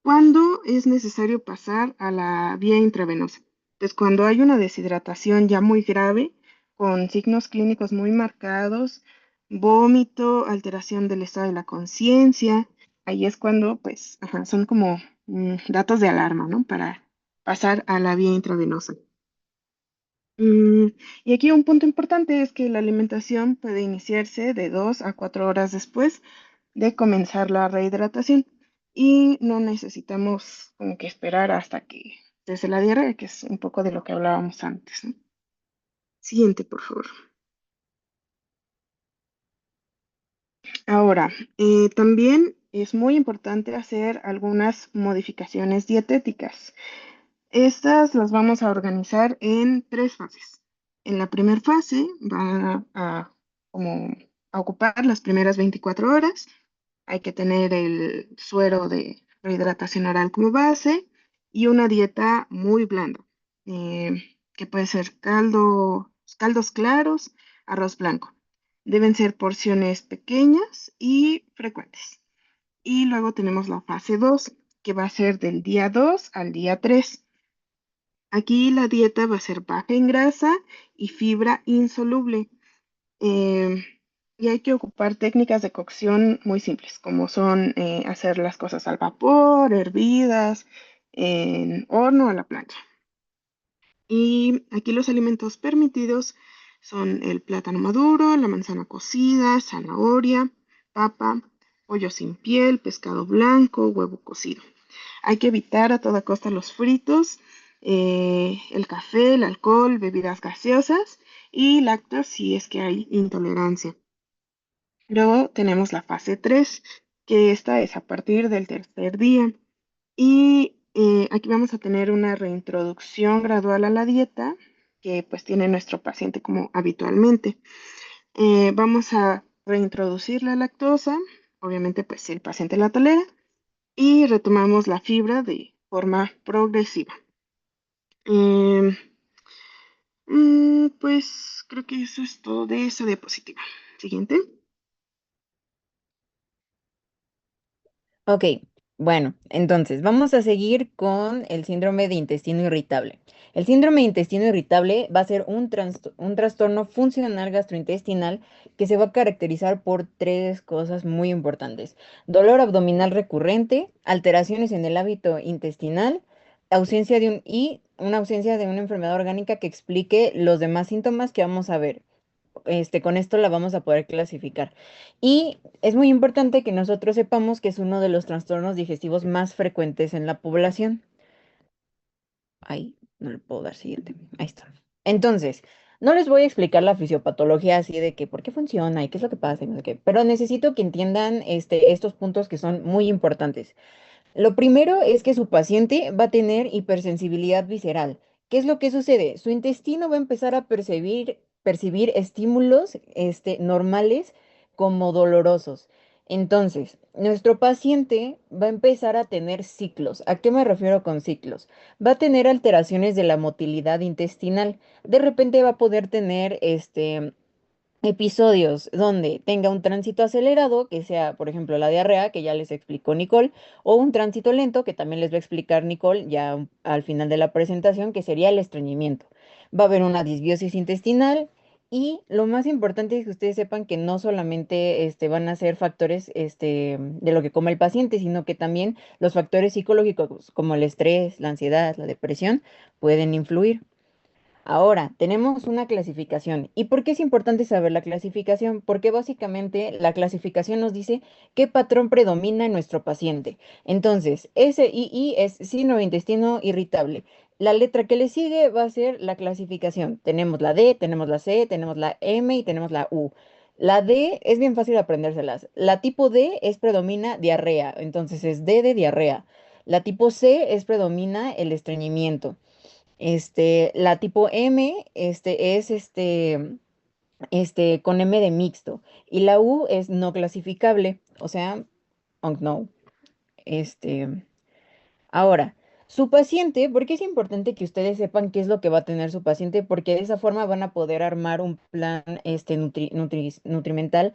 ¿Cuándo es necesario pasar a la vía intravenosa? Pues cuando hay una deshidratación ya muy grave, con signos clínicos muy marcados, vómito, alteración del estado de la conciencia, ahí es cuando, pues, son como datos de alarma, ¿no? Para pasar a la vía intravenosa. Mm, y aquí un punto importante es que la alimentación puede iniciarse de 2 a 4 horas después de comenzar la rehidratación y no necesitamos como que esperar hasta que cese la diarrea, que es un poco de lo que hablábamos antes, ¿no? Siguiente, por favor. Ahora, también es muy importante hacer algunas modificaciones dietéticas. Estas las vamos a organizar en 3 fases. En la primera fase van como a ocupar las primeras 24 horas. Hay que tener el suero de rehidratación oral como base y una dieta muy blanda, que puede ser caldos claros, arroz blanco. Deben ser porciones pequeñas y frecuentes. Y luego tenemos la fase 2, que va a ser del día 2 al día 3. Aquí la dieta va a ser baja en grasa y fibra insoluble. em, y hay que ocupar técnicas de cocción muy simples, como son hacer las cosas al vapor, hervidas, en horno o a la plancha. Y aquí los alimentos permitidos son el plátano maduro, la manzana cocida, zanahoria, papa, pollo sin piel, pescado blanco, huevo cocido. Hay que evitar a toda costa los fritos, el café, el alcohol, bebidas gaseosas y lácteos si es que hay intolerancia. Luego tenemos la fase 3, que esta es a partir del tercer día. Y aquí vamos a tener una reintroducción gradual a la dieta que pues tiene nuestro paciente como habitualmente. Vamos a reintroducir la lactosa, obviamente pues si el paciente la tolera, y retomamos la fibra de forma progresiva. Em, pues creo que eso es todo de esa diapositiva. Siguiente. Ok, bueno, entonces vamos a seguir con el síndrome de intestino irritable. El síndrome de intestino irritable va a ser un trastorno funcional gastrointestinal que se va a caracterizar por tres cosas muy importantes: dolor abdominal recurrente, alteraciones en el hábito intestinal, una ausencia de una enfermedad orgánica que explique los demás síntomas que vamos a ver. Con esto la vamos a poder clasificar. Y es muy importante que nosotros sepamos que es uno de los trastornos digestivos más frecuentes en la población. Ahí, no le puedo dar siguiente. Ahí está. Entonces, no les voy a explicar la fisiopatología así de que por qué funciona y qué es lo que pasa y no sé qué, pero necesito que entiendan estos puntos que son muy importantes. Lo primero es que su paciente va a tener hipersensibilidad visceral. ¿Qué es lo que sucede? Su intestino va a empezar a percibir estímulos, normales como dolorosos. Entonces, nuestro paciente va a empezar a tener ciclos. ¿A qué me refiero con ciclos? Va a tener alteraciones de la motilidad intestinal. De repente va a poder tener, episodios donde tenga un tránsito acelerado, que sea, por ejemplo, la diarrea, que ya les explicó Nicole, o un tránsito lento, que también les va a explicar Nicole ya al final de la presentación, que sería el estreñimiento. Va a haber una disbiosis intestinal y lo más importante es que ustedes sepan que no solamente van a ser factores de lo que come el paciente, sino que también los factores psicológicos como el estrés, la ansiedad, la depresión pueden influir. Ahora, tenemos una clasificación. ¿Y por qué es importante saber la clasificación? Porque básicamente la clasificación nos dice qué patrón predomina en nuestro paciente. Entonces, SII es síndrome de intestino irritable. La letra que le sigue va a ser la clasificación. Tenemos la D, tenemos la C, tenemos la M y tenemos la U. La D es bien fácil aprendérselas. La tipo D es predomina diarrea, entonces es D de diarrea. La tipo C es predomina el estreñimiento. La tipo M, es con M de mixto. Y la U es no clasificable, o sea, unknown. Este, Ahora, su paciente, porque es importante que ustedes sepan qué es lo que va a tener su paciente, porque de esa forma van a poder armar un plan nutrimental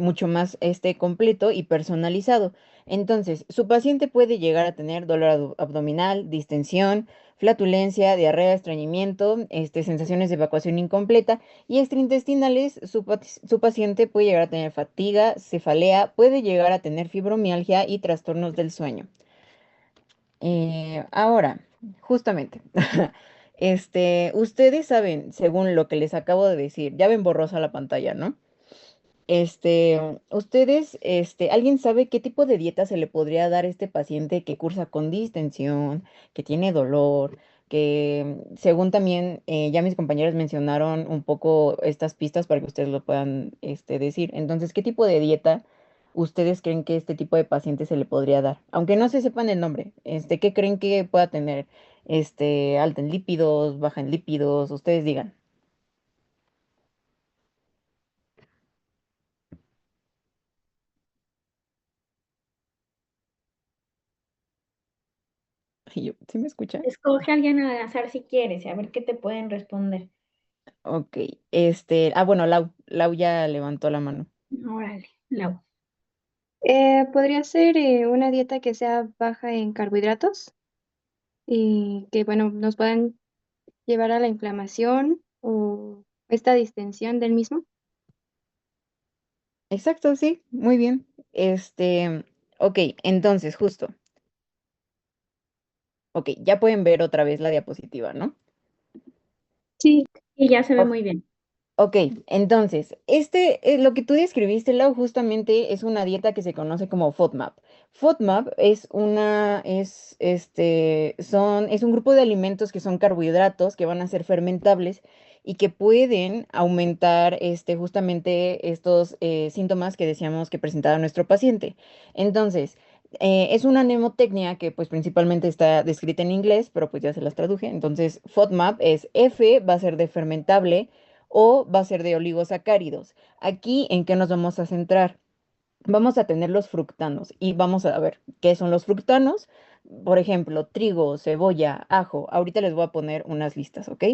mucho más completo y personalizado. Entonces, su paciente puede llegar a tener dolor abdominal, distensión, flatulencia, diarrea, estreñimiento, sensaciones de evacuación incompleta y extraintestinales. Su paciente puede llegar a tener fatiga, cefalea, puede llegar a tener fibromialgia y trastornos del sueño. Ahora, justamente, ustedes saben, según lo que les acabo de decir, ya ven borrosa la pantalla, ¿no? ¿Alguien sabe qué tipo de dieta se le podría dar a este paciente que cursa con distensión, que tiene dolor, que según también ya mis compañeros mencionaron un poco estas pistas para que ustedes lo puedan decir? Entonces, ¿qué tipo de dieta ustedes creen que este tipo de paciente se le podría dar? Aunque no se sepan el nombre, ¿qué creen que pueda tener? Alta en lípidos, baja en lípidos, ustedes digan. Y yo, ¿sí me escuchan? Escoge a alguien al azar si quieres y a ver qué te pueden responder. Ok, bueno, Lau ya levantó la mano. Órale, Lau. Podría ser una dieta que sea baja en carbohidratos y que, bueno, nos puedan llevar a la inflamación o esta distensión del mismo. Exacto, sí, muy bien. Ok, entonces, justo. Ok, ya pueden ver otra vez la diapositiva, ¿no? Sí, Y ya se ve O- muy bien. Ok, entonces, lo que tú describiste, Lau, justamente es una dieta que se conoce como FODMAP. FODMAP es un grupo de alimentos que son carbohidratos que van a ser fermentables y que pueden aumentar justamente estos síntomas que decíamos que presentaba nuestro paciente. Entonces, es una mnemotecnia que pues principalmente está descrita en inglés, pero pues ya se las traduje. Entonces, FODMAP es F, va a ser de fermentable, o va a ser de oligosacáridos. Aquí, ¿en qué nos vamos a centrar? Vamos a tener los fructanos y vamos a ver qué son los fructanos. Por ejemplo, trigo, cebolla, ajo. Ahorita les voy a poner unas listas, ¿ok?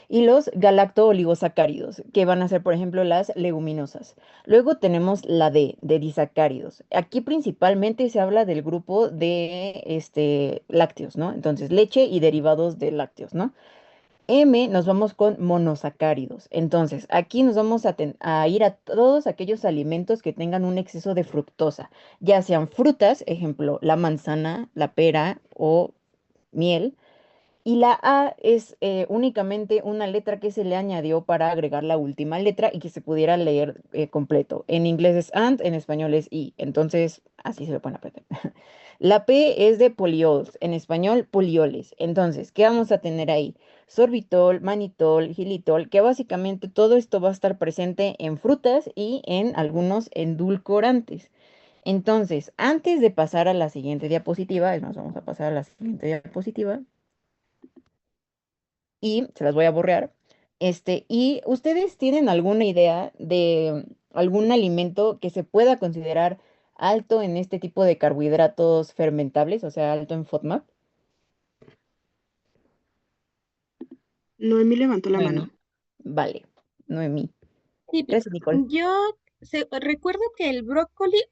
Y los galacto-oligosacáridos, que van a ser, por ejemplo, las leguminosas. Luego tenemos la D, de disacáridos. Aquí principalmente se habla del grupo de lácteos, ¿no? Entonces, leche y derivados de lácteos, ¿no? M, nos vamos con monosacáridos. Entonces, aquí nos vamos a ir a todos aquellos alimentos que tengan un exceso de fructosa, ya sean frutas, ejemplo, la manzana, la pera o miel. Y la A es únicamente una letra que se le añadió para agregar la última letra y que se pudiera leer completo. En inglés es and, en español es I. Entonces, así se lo pueden aprender. La P es de poliols, en español polioles. Entonces, ¿qué vamos a tener ahí? Sorbitol, manitol, xilitol, que básicamente todo esto va a estar presente en frutas y en algunos endulcorantes. Entonces, antes de pasar a la siguiente diapositiva, es más, vamos a pasar a la siguiente diapositiva y se las voy a borrar. ¿Y ustedes tienen alguna idea de algún alimento que se pueda considerar alto en este tipo de carbohidratos fermentables, o sea, alto en FODMAP? Noemí levantó la Noemí. mano. Vale, Noemí. Sí, Gracias, Nicole. yo recuerdo que el brócoli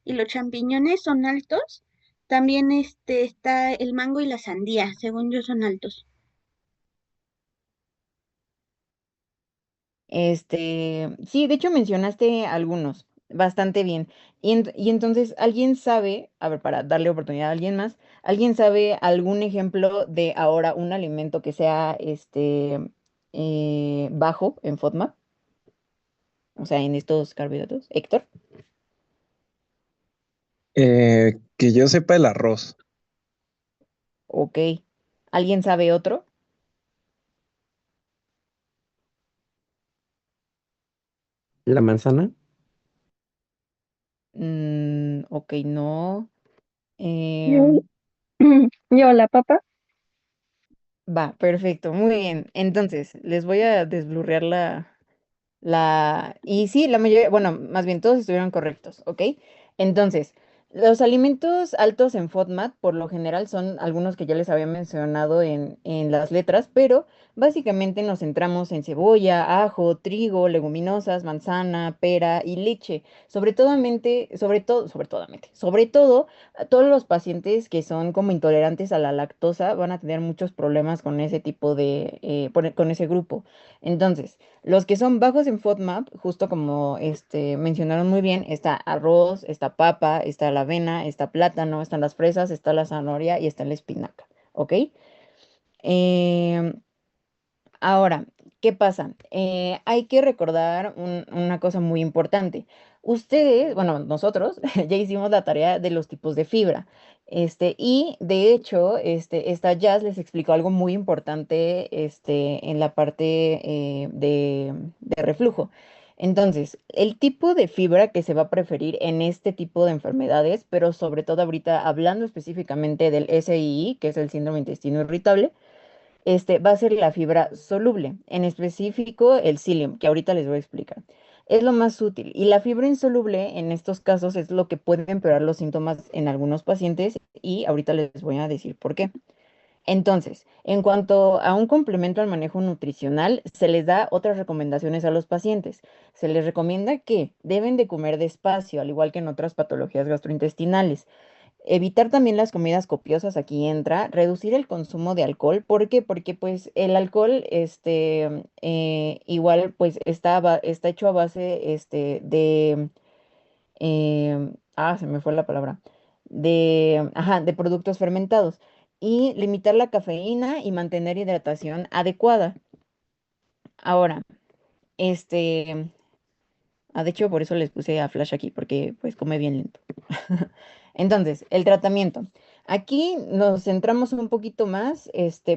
y los champiñones son altos. También está el mango y la sandía, según yo son altos. Sí, de hecho mencionaste algunos, bastante bien. Y entonces, ¿alguien sabe, a ver, para darle oportunidad a alguien más, ¿alguien sabe algún ejemplo de ahora un alimento que sea bajo en FODMAP? O sea, en estos carbohidratos. Héctor, Que yo sepa el arroz. ok. ¿Alguien sabe otro? ¿La manzana? Ok, no. Yo, Em, yo, la papa. Va, perfecto, muy bien. Entonces, les voy a desblurrear y sí, la mayoría, bueno, más bien todos estuvieron correctos, ¿ok? Entonces, los alimentos altos en FODMAP por lo general son algunos que ya les había mencionado en las letras, pero básicamente nos centramos en cebolla, ajo, trigo, leguminosas, manzana, pera y leche. Sobre todo, todos los pacientes que son como intolerantes a la lactosa van a tener muchos problemas con ese tipo con ese grupo. Entonces, los que son bajos en FODMAP, justo como mencionaron muy bien, está arroz, está papa, está la avena, está plátano, están las fresas, está la zanahoria y está la espinaca, ¿ok? Em, Ahora, ¿qué pasa? Hay que recordar una cosa muy importante. Ustedes, bueno, nosotros ya hicimos la tarea de los tipos de fibra. Y de hecho, esta Jazz les explicó algo muy importante, en la parte de reflujo. Entonces, el tipo de fibra que se va a preferir en este tipo de enfermedades, pero sobre todo ahorita hablando específicamente del SII, que es el síndrome intestino irritable, va a ser la fibra soluble, en específico el psyllium, que ahorita les voy a explicar. Es lo más útil y la fibra insoluble en estos casos es lo que puede empeorar los síntomas en algunos pacientes y ahorita les voy a decir por qué. Entonces, en cuanto a un complemento al manejo nutricional, se les da otras recomendaciones a los pacientes. Se les recomienda que deben de comer despacio, al igual que en otras patologías gastrointestinales. Evitar también las comidas copiosas, aquí entra, reducir el consumo de alcohol. ¿Por qué? Porque pues el alcohol, igual pues está hecho a base, se me fue la palabra, de productos fermentados. Y limitar la cafeína y mantener hidratación adecuada. Ahora, este, de hecho por eso les puse a Flash aquí, porque pues come bien lento. Entonces, el tratamiento. Aquí nos centramos un poquito más,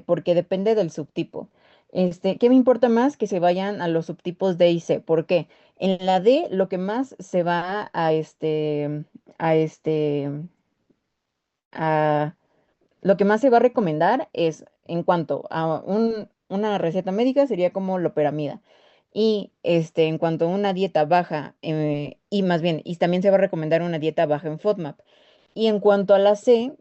porque depende del subtipo. ¿Qué me importa más? Que se vayan a los subtipos D y C. ¿Por qué? En la D lo que más se va a a, lo que más se va a recomendar es en cuanto a una receta médica sería como loperamida. Y en cuanto a una dieta baja, y más bien, y también se va a recomendar una dieta baja en FODMAP. Y en cuanto a la C,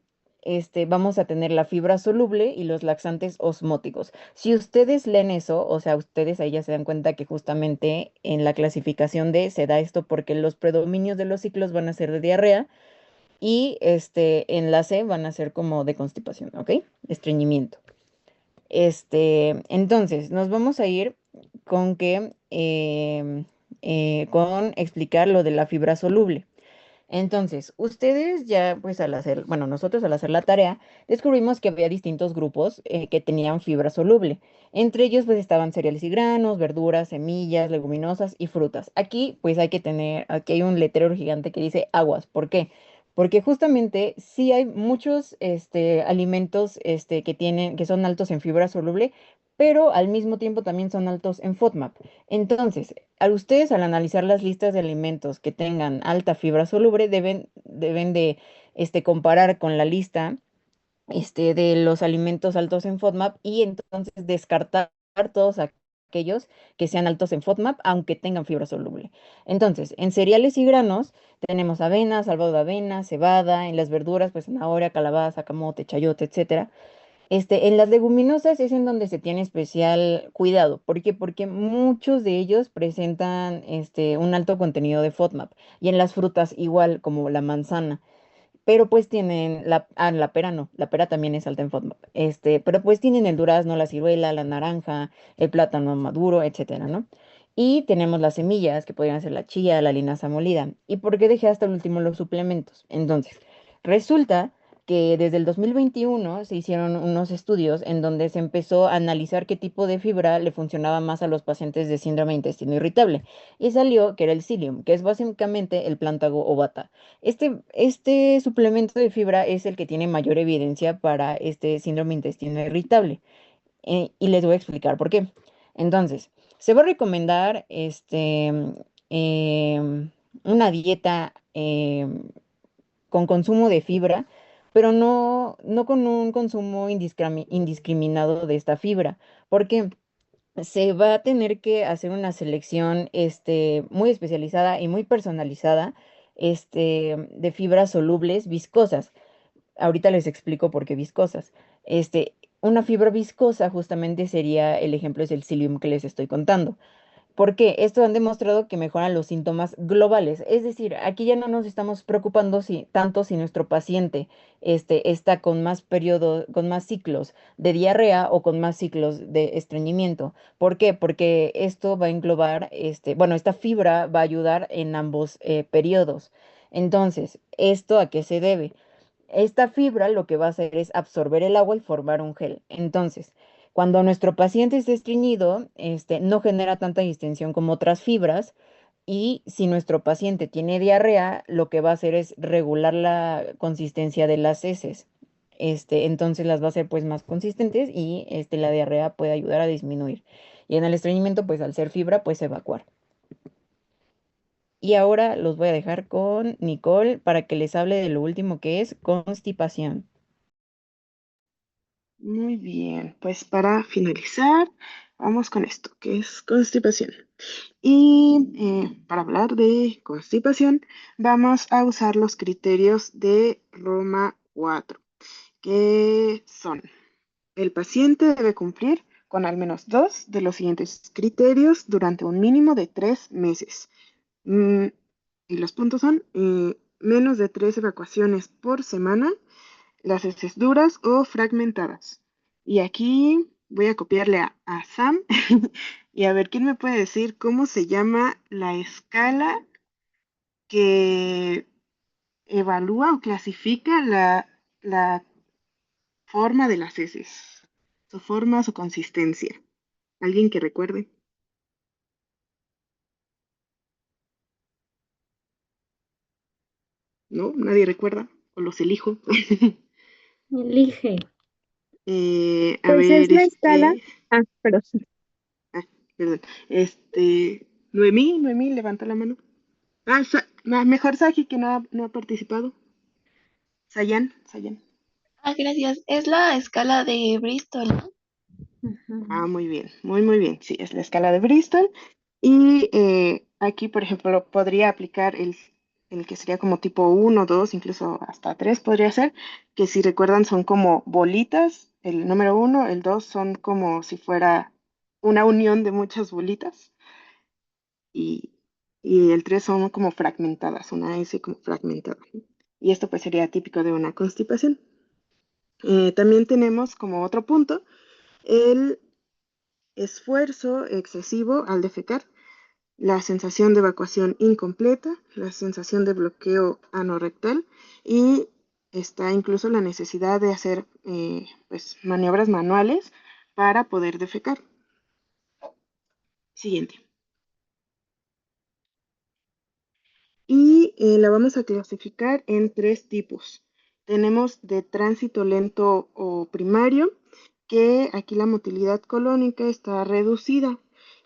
vamos a tener la fibra soluble y los laxantes osmóticos. Si ustedes leen eso, o sea, ustedes ahí ya se dan cuenta que justamente en la clasificación D se da esto porque los predominios de los ciclos van a ser de diarrea y en la C van a ser como de constipación, ¿ok? Estreñimiento. Entonces, nos vamos a ir con con explicar lo de la fibra soluble. Entonces, ustedes ya, pues al hacer, bueno, nosotros al hacer la tarea, descubrimos que había distintos grupos que tenían fibra soluble. Entre ellos, pues estaban cereales y granos, verduras, semillas, leguminosas y frutas. Aquí, pues hay que tener, aquí hay un letrero gigante que dice aguas. ¿Por qué? Porque justamente sí hay muchos alimentos que son altos en fibra soluble, pero al mismo tiempo también son altos en FODMAP. Entonces, al analizar las listas de alimentos que tengan alta fibra soluble, deben de comparar con la lista de los alimentos altos en FODMAP y entonces descartar todos aquellos que sean altos en FODMAP, aunque tengan fibra soluble. Entonces, en cereales y granos tenemos avena, salvado de avena, cebada, en las verduras, pues zanahoria, calabaza, camote, chayote, etcétera. En las leguminosas es en donde se tiene especial cuidado. ¿Por qué? Porque muchos de ellos presentan un alto contenido de FODMAP. Y en las frutas igual, como la manzana. Pero pues tienen la pera no, la pera también es alta en FODMAP. Pero pues tienen el durazno, la ciruela, la naranja, el plátano maduro, etcétera, ¿no? Y tenemos las semillas, que podrían ser la chía, la linaza molida. ¿Y por qué dejé hasta el último los suplementos? Entonces, resulta que desde el 2021 se hicieron unos estudios en donde se empezó a analizar qué tipo de fibra le funcionaba más a los pacientes de síndrome de intestino irritable. Y salió que era el psyllium, que es básicamente el plántago o bata. Este suplemento de fibra es el que tiene mayor evidencia para este síndrome de intestino irritable. Y les voy a explicar por qué. Entonces, se va a recomendar una dieta con consumo de fibra, pero no con un consumo indiscriminado de esta fibra, porque se va a tener que hacer una selección muy especializada y muy personalizada de fibras solubles viscosas. Ahorita les explico por qué viscosas. Una fibra viscosa justamente sería, el ejemplo es el psyllium que les estoy contando. ¿Por qué? Esto han demostrado que mejoran los síntomas globales. Es decir, aquí ya no nos estamos preocupando tanto si nuestro paciente está con más periodos, con más ciclos de diarrea o con más ciclos de estreñimiento. ¿Por qué? Porque esto va a englobar, bueno, esta fibra va a ayudar en ambos periodos. Entonces, ¿esto a qué se debe? Esta fibra lo que va a hacer es absorber el agua y formar un gel. Entonces, cuando nuestro paciente está estreñido, no genera tanta distensión como otras fibras. Y si nuestro paciente tiene diarrea, lo que va a hacer es regular la consistencia de las heces. Entonces las va a hacer pues más consistentes y la diarrea puede ayudar a disminuir. Y en el estreñimiento, pues al ser fibra, pues evacuar. Y ahora los voy a dejar con Nicole para que les hable de lo último que es constipación. Muy bien, pues para finalizar, vamos con esto, que es constipación. Y para hablar de constipación, vamos a usar los criterios de Roma 4, que son: el paciente debe cumplir con al menos dos de los siguientes criterios durante un mínimo de 3 meses. Mm, y los puntos son menos de 3 evacuaciones por semana, las heces duras o fragmentadas. Y aquí voy a copiarle a Sam y a ver quién me puede decir cómo se llama la escala que evalúa o clasifica la forma de las heces, su forma, su consistencia. ¿Alguien que recuerde? ¿No? ¿Nadie recuerda? ¿O los elijo? Elige. A Pues ver, es la escala. Ah, perdón. ah, perdón. Noemí, levanta la mano. Mejor Sagi que no ha participado. Sayan. Ah, gracias. Es la escala de Bristol, ¿no? Ah, muy bien, muy bien. Sí, es la escala de Bristol. Y aquí, por ejemplo, podría aplicar el que sería como tipo uno, 2, incluso hasta 3 podría ser, que si recuerdan son como bolitas. El número uno, el 2 son como si fuera una unión de muchas bolitas. Y, y el 3 son como fragmentadas, una S como fragmentada, ¿no? Y esto pues sería típico de una constipación. También tenemos como otro punto el esfuerzo excesivo al defecar, la sensación de evacuación incompleta, la sensación de bloqueo anorrectal y está incluso la necesidad de hacer pues, maniobras manuales para poder defecar. Siguiente. Y la vamos a clasificar en 3 tipos. Tenemos de tránsito lento o primario, que aquí la motilidad colónica está reducida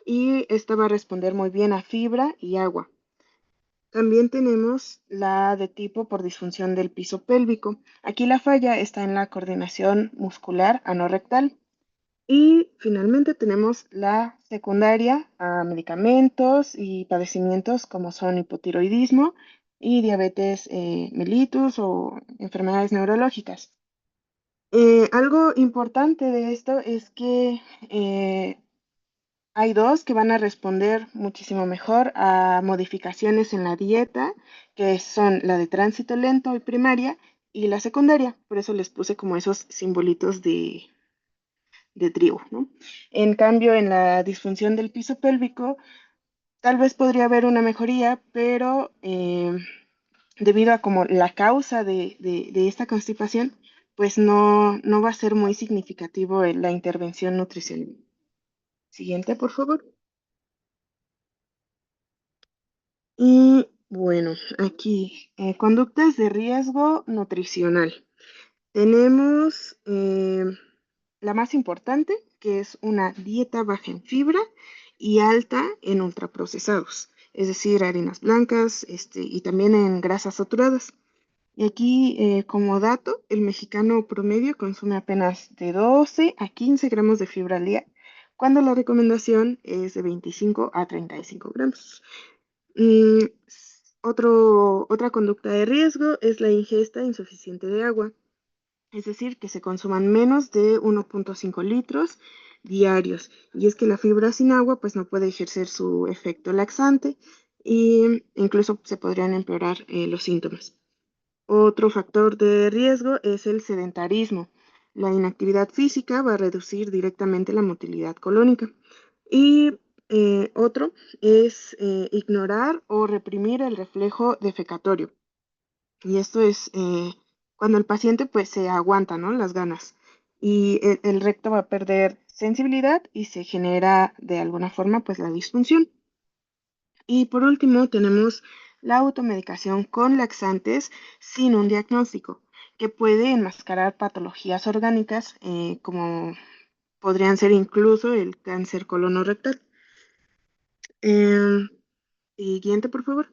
y esta va a responder muy bien a fibra y agua. También tenemos la de tipo por disfunción del piso pélvico. Aquí la falla está en la coordinación muscular anorrectal. Y finalmente tenemos la secundaria a medicamentos y padecimientos como son hipotiroidismo y diabetes mellitus o enfermedades neurológicas. Algo importante de esto es que hay dos que van a responder muchísimo mejor a modificaciones en la dieta, que son la de tránsito lento y primaria y la secundaria. Por eso les puse como esos simbolitos de trigo, ¿no? En cambio, en la disfunción del piso pélvico, tal vez podría haber una mejoría, pero debido a como la causa de esta constipación, pues no va a ser muy significativo la intervención nutricional. Siguiente, por favor. Y bueno, aquí, conductas de riesgo nutricional. Tenemos la más importante, que es una dieta baja en fibra y alta en ultraprocesados, es decir, harinas blancas, y también en grasas saturadas. Y aquí, como dato, el mexicano promedio consume apenas de 12 a 15 gramos de fibra al día, cuando la recomendación es de 25 a 35 gramos. Mm, otra conducta de riesgo es la ingesta insuficiente de agua, es decir, que se consuman menos de 1.5 litros diarios. Y es que la fibra sin agua pues no puede ejercer su efecto laxante e incluso se podrían empeorar los síntomas. Otro factor de riesgo es el sedentarismo. La inactividad física va a reducir directamente la motilidad colónica. Y otro es ignorar o reprimir el reflejo defecatorio. Y esto es cuando el paciente pues se aguanta, ¿no? Las ganas. Y el recto va a perder sensibilidad y se genera de alguna forma pues la disfunción. Y por último, tenemos la automedicación con laxantes sin un diagnóstico, que puede enmascarar patologías orgánicas como podrían ser incluso el cáncer colonorrectal. Em, Siguiente, por favor.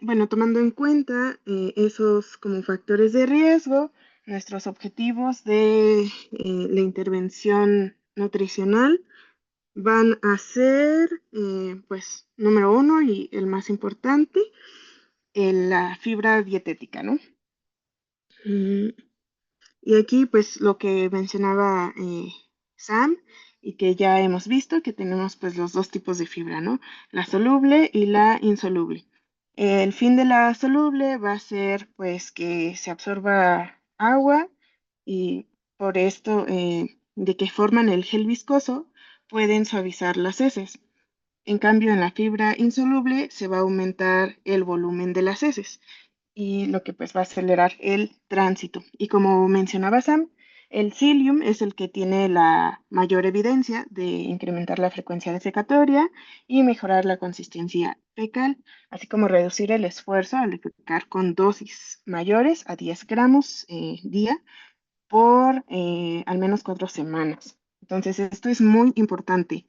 Bueno, tomando en cuenta esos como factores de riesgo, nuestros objetivos de la intervención nutricional van a ser, pues, número uno y el más importante, la fibra dietética, ¿no? Mm, Y aquí, pues, lo que mencionaba Sam y que ya hemos visto, que tenemos, pues, los dos tipos de fibra, ¿no? La soluble y la insoluble. El fin de la soluble va a ser, pues, que se absorba agua y por esto, de que forman el gel viscoso, pueden suavizar las heces. En cambio, en la fibra insoluble se va a aumentar el volumen de las heces y lo que pues va a acelerar el tránsito. Y como mencionaba Sam, El psyllium es el que tiene la mayor evidencia de incrementar la frecuencia defecatoria y mejorar la consistencia fecal, así como reducir el esfuerzo al defecar con dosis mayores a 10 gramos día por al menos 4 semanas. Entonces, esto es muy importante,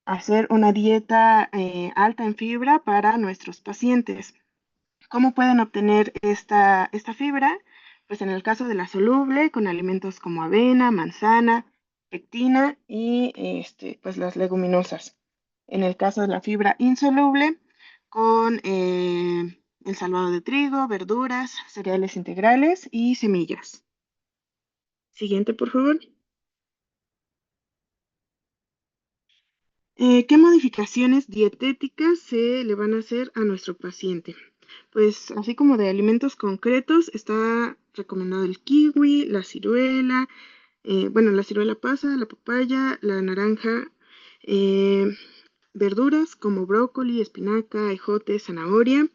hacer una dieta alta en fibra para nuestros pacientes. ¿Cómo pueden obtener esta fibra? Pues en el caso de la soluble, con alimentos como avena, manzana, pectina y pues las leguminosas. En el caso de la fibra insoluble, con el salvado de trigo, verduras, cereales integrales y semillas. Siguiente, por favor. ¿Qué modificaciones dietéticas se le van a hacer a nuestro paciente? Pues así como de alimentos concretos, está recomendado el kiwi, la ciruela, la ciruela pasa, la papaya, la naranja, eh, verduras como brócoli, espinaca, ejote, zanahoria,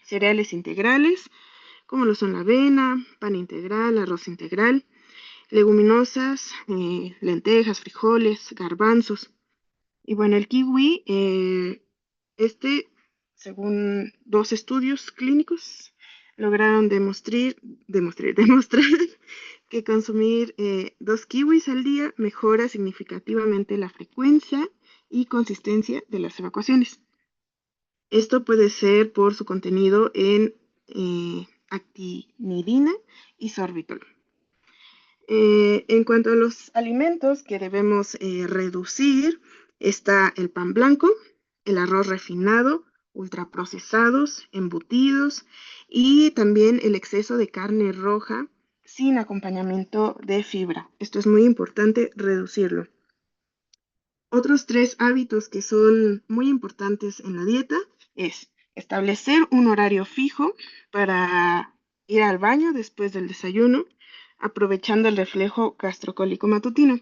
cereales integrales, como lo son la avena, pan integral, arroz integral, leguminosas, lentejas, frijoles, garbanzos. Y bueno, el kiwi, según 2 estudios clínicos, lograron demostrar que consumir 2 kiwis al día mejora significativamente la frecuencia y consistencia de las evacuaciones. Esto puede ser por su contenido en actinidina y sorbitol. En cuanto a los alimentos que debemos reducir, está el pan blanco, el arroz refinado, ultraprocesados, embutidos y también el exceso de carne roja sin acompañamiento de fibra. Esto es muy importante reducirlo. Otros 3 hábitos que son muy importantes en la dieta es establecer un horario fijo para ir al baño después del desayuno, aprovechando el reflejo gastrocólico matutino,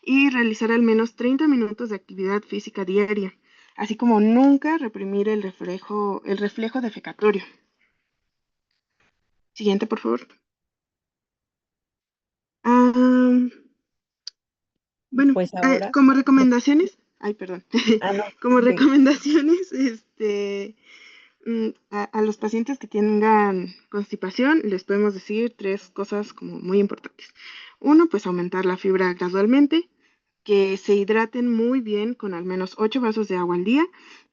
y realizar al menos 30 minutos de actividad física diaria, así como nunca reprimir el reflejo defecatorio. Siguiente, por favor. Bueno, Pues ahora, como recomendaciones, perdón, no, como ok. recomendaciones, a los pacientes que tengan constipación, les podemos decir 3 cosas como muy importantes. Uno, pues aumentar la fibra gradualmente, que se hidraten muy bien con al menos 8 vasos de agua al día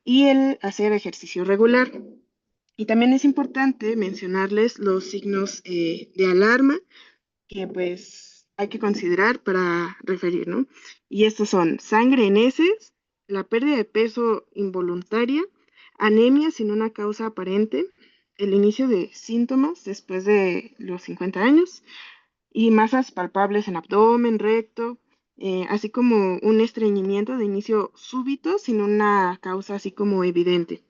y el hacer ejercicio regular. Y también es importante mencionarles los signos de alarma que pues hay que considerar para referir, ¿no? Y estos son sangre en heces, la pérdida de peso involuntaria, anemia sin una causa aparente, el inicio de síntomas después de los 50 años y masas palpables en abdomen, recto, así como un estreñimiento de inicio súbito sin una causa así como evidente.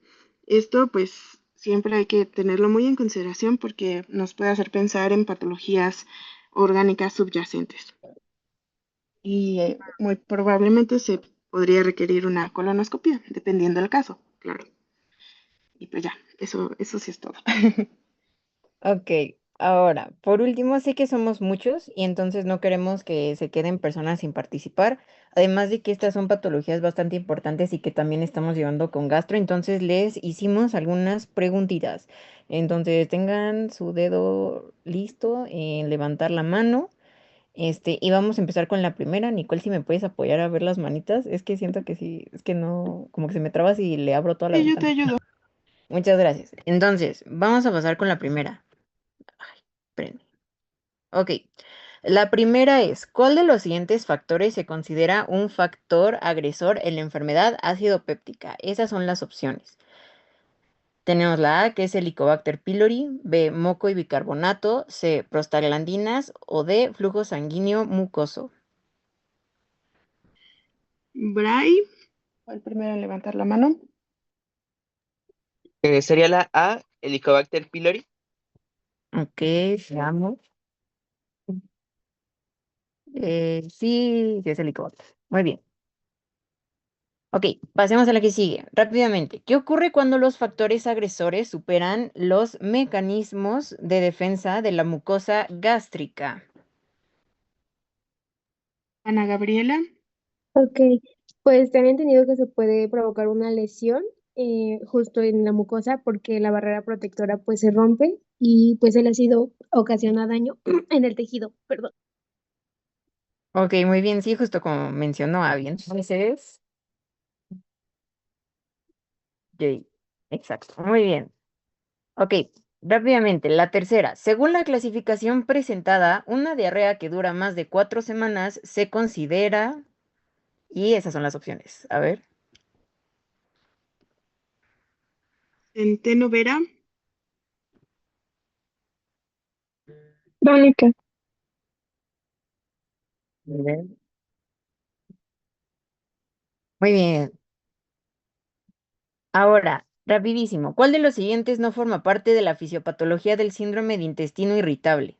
Esto pues siempre hay que tenerlo muy en consideración porque nos puede hacer pensar en patologías orgánicas subyacentes. Y muy probablemente se podría requerir una colonoscopia, dependiendo del caso, claro. Y pues ya, eso sí es todo. Ok, ahora, por último, sé que somos muchos y entonces no queremos que se queden personas sin participar, además de que estas son patologías bastante importantes y que también estamos llevando con gastro, entonces les hicimos algunas preguntitas. Entonces, tengan su dedo listo en levantar la mano. Y vamos a empezar con la primera. Nicole, si me puedes apoyar a ver las manitas, es que siento que sí, es que no, como que se me traba si le abro toda la Sí, yo te ventana. ayudo. Muchas gracias. Entonces, vamos a pasar con la primera. Espérenme. Ok. La primera es, ¿cuál de los siguientes factores se considera un factor agresor en la enfermedad ácido péptica? Esas son las opciones. Tenemos la A, que es Helicobacter pylori, B, moco y bicarbonato, C, prostaglandinas o D, flujo sanguíneo mucoso. Bray fue el primero en levantar la mano. Sería la A, Helicobacter pylori. Ok, veamos. Sí, sí es Helicobacter. Muy bien. Ok, pasemos a la que sigue. Rápidamente, ¿qué ocurre cuando los factores agresores superan los mecanismos de defensa de la mucosa gástrica? Ana Gabriela. Ok, pues tenía entendido que se puede provocar una lesión justo en la mucosa porque la barrera protectora pues se rompe y pues el ácido ocasiona daño en el tejido, perdón. Ok, muy bien, sí, justo como mencionó Abby. Entonces, Jay. Exacto, muy bien. Ok, rápidamente, la tercera. Según la clasificación presentada, una diarrea que dura más de 4 semanas se considera... Y esas son las opciones. A ver. Centeno Vera. Crónica. Muy bien. Muy bien. Ahora, rapidísimo. ¿Cuál de los siguientes no forma parte de la fisiopatología del síndrome de intestino irritable?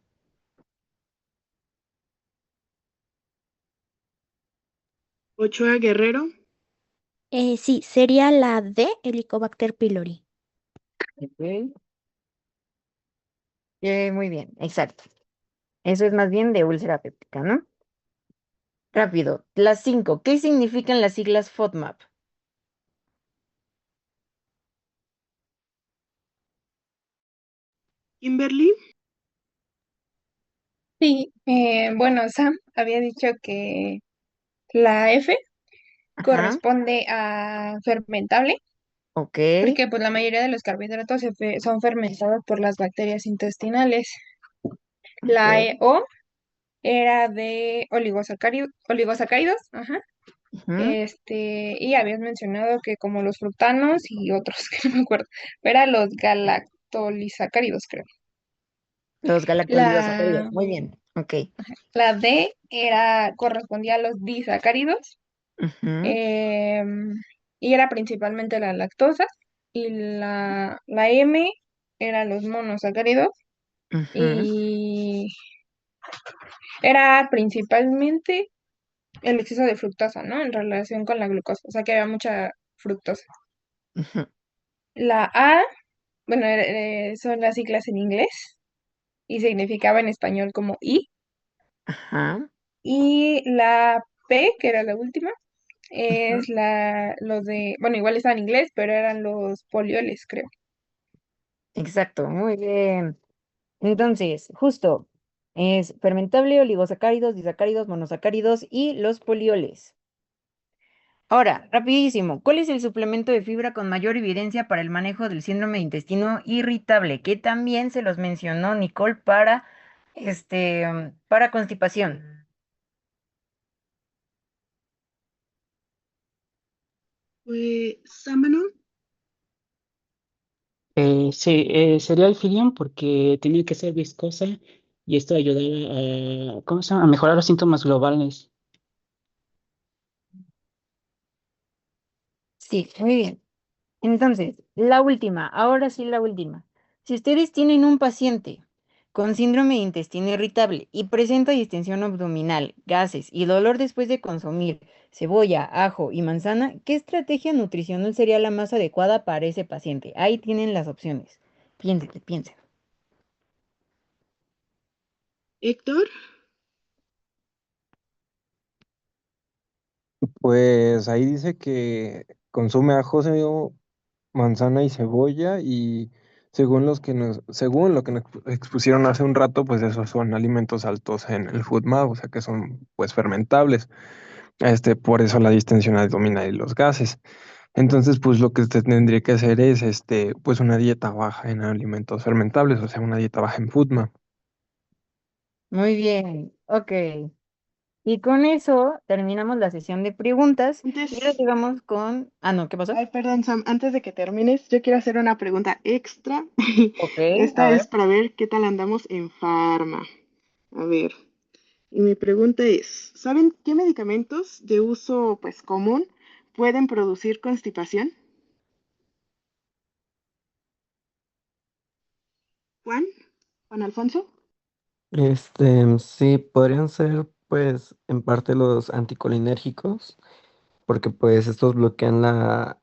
Ochoa Guerrero. Sí, sería la D, Helicobacter pylori. Ok. Muy bien, exacto. Eso es más bien de úlcera péptica, ¿no? Rápido. Las 5. ¿Qué significan las siglas FODMAP? Kimberly. Sí, bueno, Sam había dicho que la F Ajá. corresponde a fermentable, Ok. porque pues la mayoría de los carbohidratos son fermentados por las bacterias intestinales. La Ok. O era de oligosacáridos, ajá. Ujú. Y habías mencionado que como los frutanos y otros que no me acuerdo, eran los galactolisacáridos, creo. Los La, galactolisacáridos. Muy bien. Ok. la D correspondía a los disacáridos. Ujú, em, y era principalmente la lactosa, y la M eran los monosacáridos, ujú, y era principalmente el exceso de fructosa, ¿no? En relación con la glucosa, o sea que había mucha fructosa. ujú. La A, bueno, son las siglas en inglés y significaba en español como I, Ajá. y la P, que era la última, Ujú. es los de, bueno, igual estaba en inglés, pero eran los polioles, creo. Exacto. Muy bien. Entonces, justo, es fermentable, oligosacáridos, disacáridos, monosacáridos y los polioles. Ahora, rapidísimo, ¿cuál es el suplemento de fibra con mayor evidencia para el manejo del síndrome de intestino irritable? Que también se los mencionó Nicole para constipación. Fue Sámano. Sí, sería el filión porque tenía que ser viscosa y esto ayudaba a, ¿cómo se llama? A mejorar los síntomas globales. Sí, muy bien. Entonces, la última, ahora sí la última. Si ustedes tienen un paciente con síndrome de intestino irritable y presenta distensión abdominal, gases y dolor después de consumir cebolla, ajo y manzana, ¿qué estrategia nutricional sería la más adecuada para ese paciente? Ahí tienen las opciones. Piénsenle, piensen. Héctor. Pues ahí dice que consume ajo, manzana y cebolla y según lo que nos expusieron hace un rato, pues esos son alimentos altos en el FODMAP, o sea que son pues fermentables. Por eso la distensión abdominal y los gases. Entonces, pues lo que usted tendría que hacer es pues una dieta baja en alimentos fermentables, o sea, una dieta baja en FODMAP. Muy bien, ok. Y con eso terminamos la sesión de preguntas y ahora Antes, llegamos con... Ah, no, ¿qué pasó? ay, perdón, Sam, antes de que termines, yo quiero hacer una pregunta extra. Ok, a Esta es ver. para ver qué tal andamos en farma. A ver, y mi pregunta es, ¿saben qué medicamentos de uso pues común pueden producir constipación? Juan, Juan Alfonso. Sí, podrían ser pues en parte los anticolinérgicos, porque pues estos bloquean la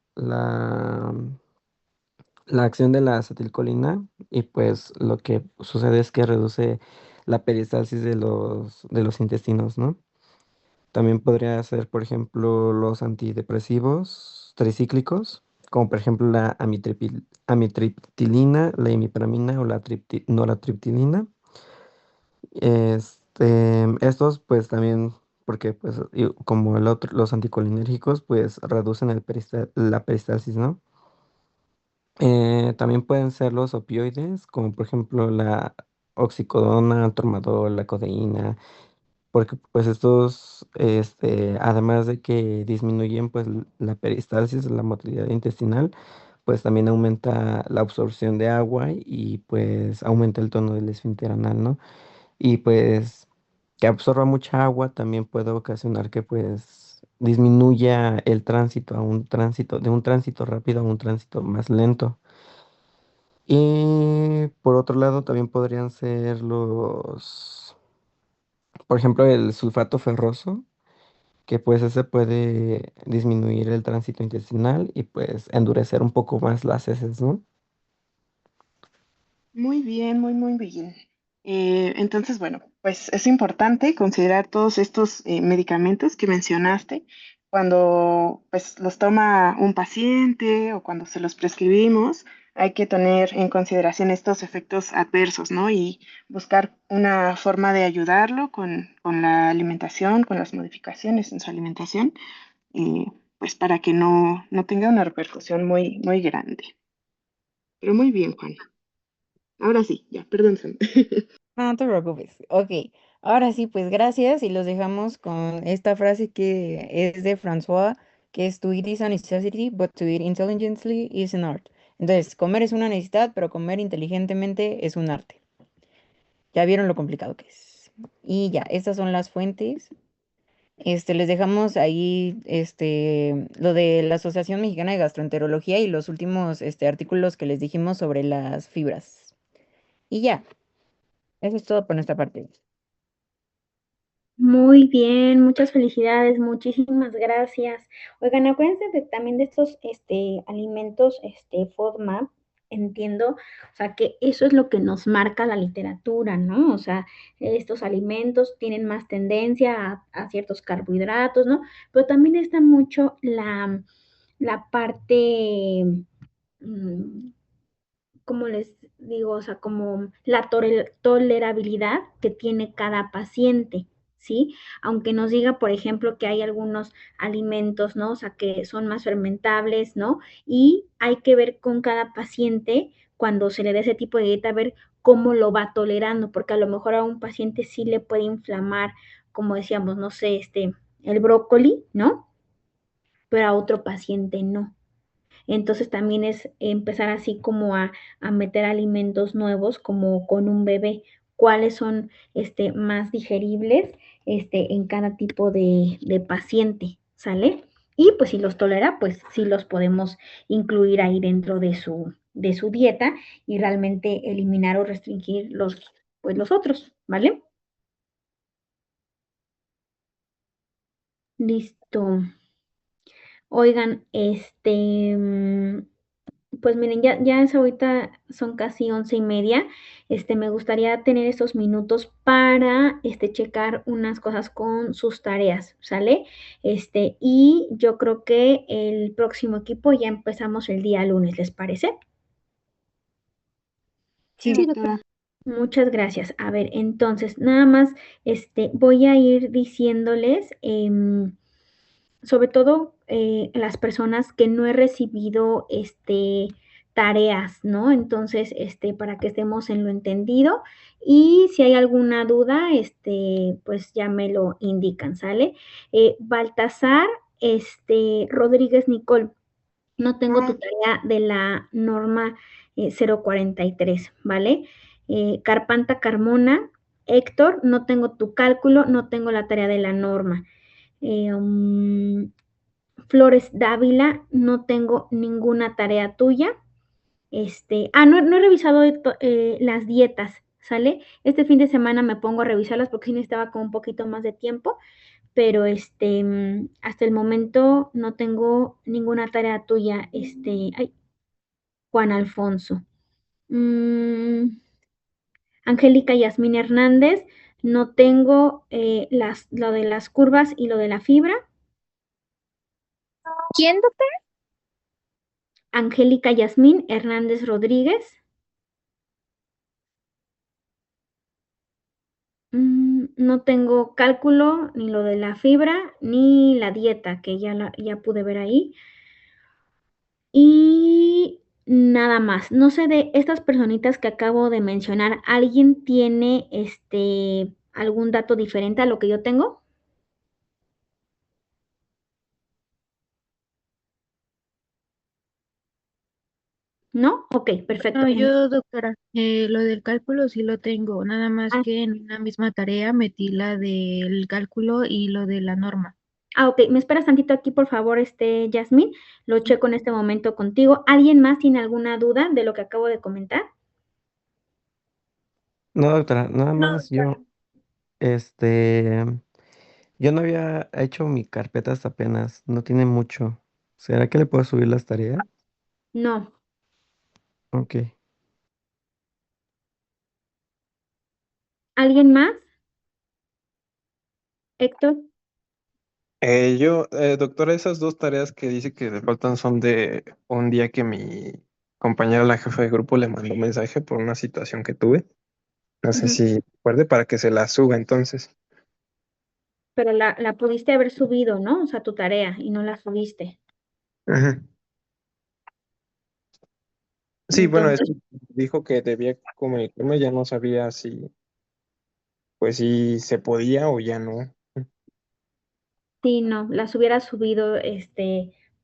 acción de la acetilcolina y pues lo que sucede es que reduce la peristalsis de los intestinos, ¿no? También podría ser, por ejemplo, los antidepresivos tricíclicos, como por ejemplo la amitriptilina, la imipramina o la noratriptilina. Estos pues también, porque pues como los anticolinérgicos pues reducen la peristalsis, ¿no? También pueden ser los opioides, como por ejemplo la oxicodona, tramadol, la codeína, porque pues estos, además de que disminuyen pues la peristalsis, la motilidad intestinal, pues también aumenta la absorción de agua y pues aumenta el tono del esfínter anal, ¿no? Y pues que absorba mucha agua también puede ocasionar que pues disminuya el tránsito de un tránsito rápido a un tránsito más lento. Y por otro lado también podrían ser por ejemplo, el sulfato ferroso, que pues ese puede disminuir el tránsito intestinal y pues endurecer un poco más las heces, ¿no? Muy bien, muy bien. Entonces, bueno, pues es importante considerar todos estos medicamentos que mencionaste cuando pues los toma un paciente o cuando se los prescribimos. Hay que tener en consideración estos efectos adversos, ¿no? Y buscar una forma de ayudarlo con la alimentación, con las modificaciones en su alimentación, eh, pues para que no tenga una repercusión muy grande. Pero muy bien, Juan. Ahora sí, ya, perdón, Sam. No te preocupes. Ok, ahora sí, pues gracias y los dejamos con esta frase que es de François, que es to eat is a necessity, but to eat intelligently is an art. Entonces, comer es una necesidad, pero comer inteligentemente es un arte. Ya vieron lo complicado que es. Y ya, estas son las fuentes. Les dejamos ahí lo de la Asociación Mexicana de Gastroenterología y los últimos artículos que les dijimos sobre las fibras. Y ya, eso es todo por nuestra parte. Muy bien, muchas felicidades, muchísimas gracias. Oigan, acuérdense también de estos alimentos, FODMAP, entiendo, o sea, que eso es lo que nos marca la literatura, ¿no? O sea, estos alimentos tienen más tendencia a ciertos carbohidratos, ¿no? Pero también está mucho la parte, mm, como les digo, o sea, como la tolerabilidad que tiene cada paciente, ¿sí? Aunque nos diga, por ejemplo, que hay algunos alimentos, ¿no? O sea, que son más fermentables, ¿no? Y hay que ver con cada paciente, cuando se le dé ese tipo de dieta, ver cómo lo va tolerando, porque a lo mejor a un paciente sí le puede inflamar, como decíamos, no sé, el brócoli, ¿no? Pero a otro paciente no. Entonces también es empezar así como a meter alimentos nuevos, como con un bebé, cuáles son más digeribles en cada tipo de paciente, ¿sale? Y pues si los tolera, pues sí los podemos incluir ahí dentro de su dieta y realmente eliminar o restringir pues los otros, ¿vale? Listo. Oigan, pues miren, ya es ahorita, son casi 11:30. Me gustaría tener estos minutos para checar unas cosas con sus tareas, ¿sale? Y yo creo que el próximo equipo ya empezamos el día lunes, ¿les parece? Sí, Sí, doctora. Muchas gracias. A ver, entonces, nada más, voy a ir diciéndoles, sobre todo las personas que no he recibido tareas, ¿no? Entonces, para que estemos en lo entendido y si hay alguna duda, pues ya me lo indican, ¿sale? Baltasar, Rodríguez Nicole, no tengo tu tarea de la norma 043, ¿vale? Carpanta Carmona, Héctor, no tengo tu cálculo, no tengo la tarea de la norma. Flores Dávila, no tengo ninguna tarea tuya. No he revisado las dietas, ¿sale? Este fin de semana me pongo a revisarlas porque sí necesitaba con un poquito más de tiempo, pero hasta el momento no tengo ninguna tarea tuya, ay, Juan Alfonso. Angélica Yasmín Hernández, No tengo lo de las curvas y lo de la fibra. ¿Quién, doctora? Angélica Yasmín Hernández Rodríguez. No tengo cálculo, ni lo de la fibra, ni la dieta, que ya pude ver ahí. Y nada más. No sé de estas personitas que acabo de mencionar, ¿alguien tiene algún dato diferente a lo que yo tengo? ¿No? Ok, perfecto. No, yo, doctora, lo del cálculo sí lo tengo, nada más Ah, que en una misma tarea metí la del cálculo y lo de la norma. ok, me esperas tantito aquí, por favor, Yasmín. Lo checo en este momento contigo. ¿Alguien más tiene alguna duda de lo que acabo de comentar? No, doctora, nada más este, yo no había hecho mi carpeta hasta apenas, no tiene mucho. ¿Será que le puedo subir las tareas? No. Ok. ¿Alguien más? Héctor. Doctora, esas dos tareas que dice que le faltan son de un día que mi compañera, la jefa de grupo, le mandó un mensaje por una situación que tuve. No sé Ujú. si recuerde para que se la suba entonces. Pero la pudiste haber subido, ¿no? O sea, tu tarea y no la subiste. Ujú. Sí, bueno, es Entonces, que dijo que debía comunicarme, ya no sabía si, pues si se podía o ya no. sí, no, las hubiera subido,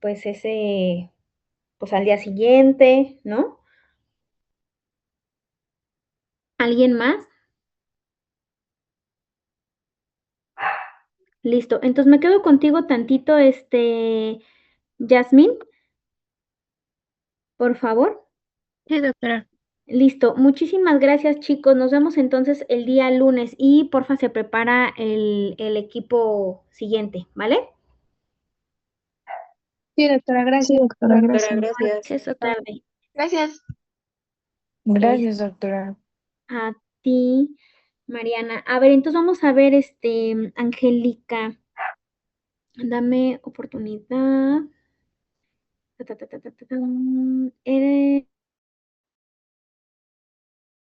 pues pues al día siguiente, ¿no? ¿Alguien más? Listo. Entonces me quedo contigo tantito, Yasmín, por favor. Sí, doctora. Listo. Muchísimas gracias, chicos. Nos vemos entonces el día lunes y porfa se prepara el equipo siguiente, ¿vale? Sí, doctora, Sí, gracias. doctora, Doctora, gracias. gracias. Gracias, doctora. Tarde. Gracias. Gracias, doctora. A ti, Mariana. A ver, entonces vamos a ver, Angélica, dame oportunidad. Ta, ta, ta, ta, ta, ta, Eres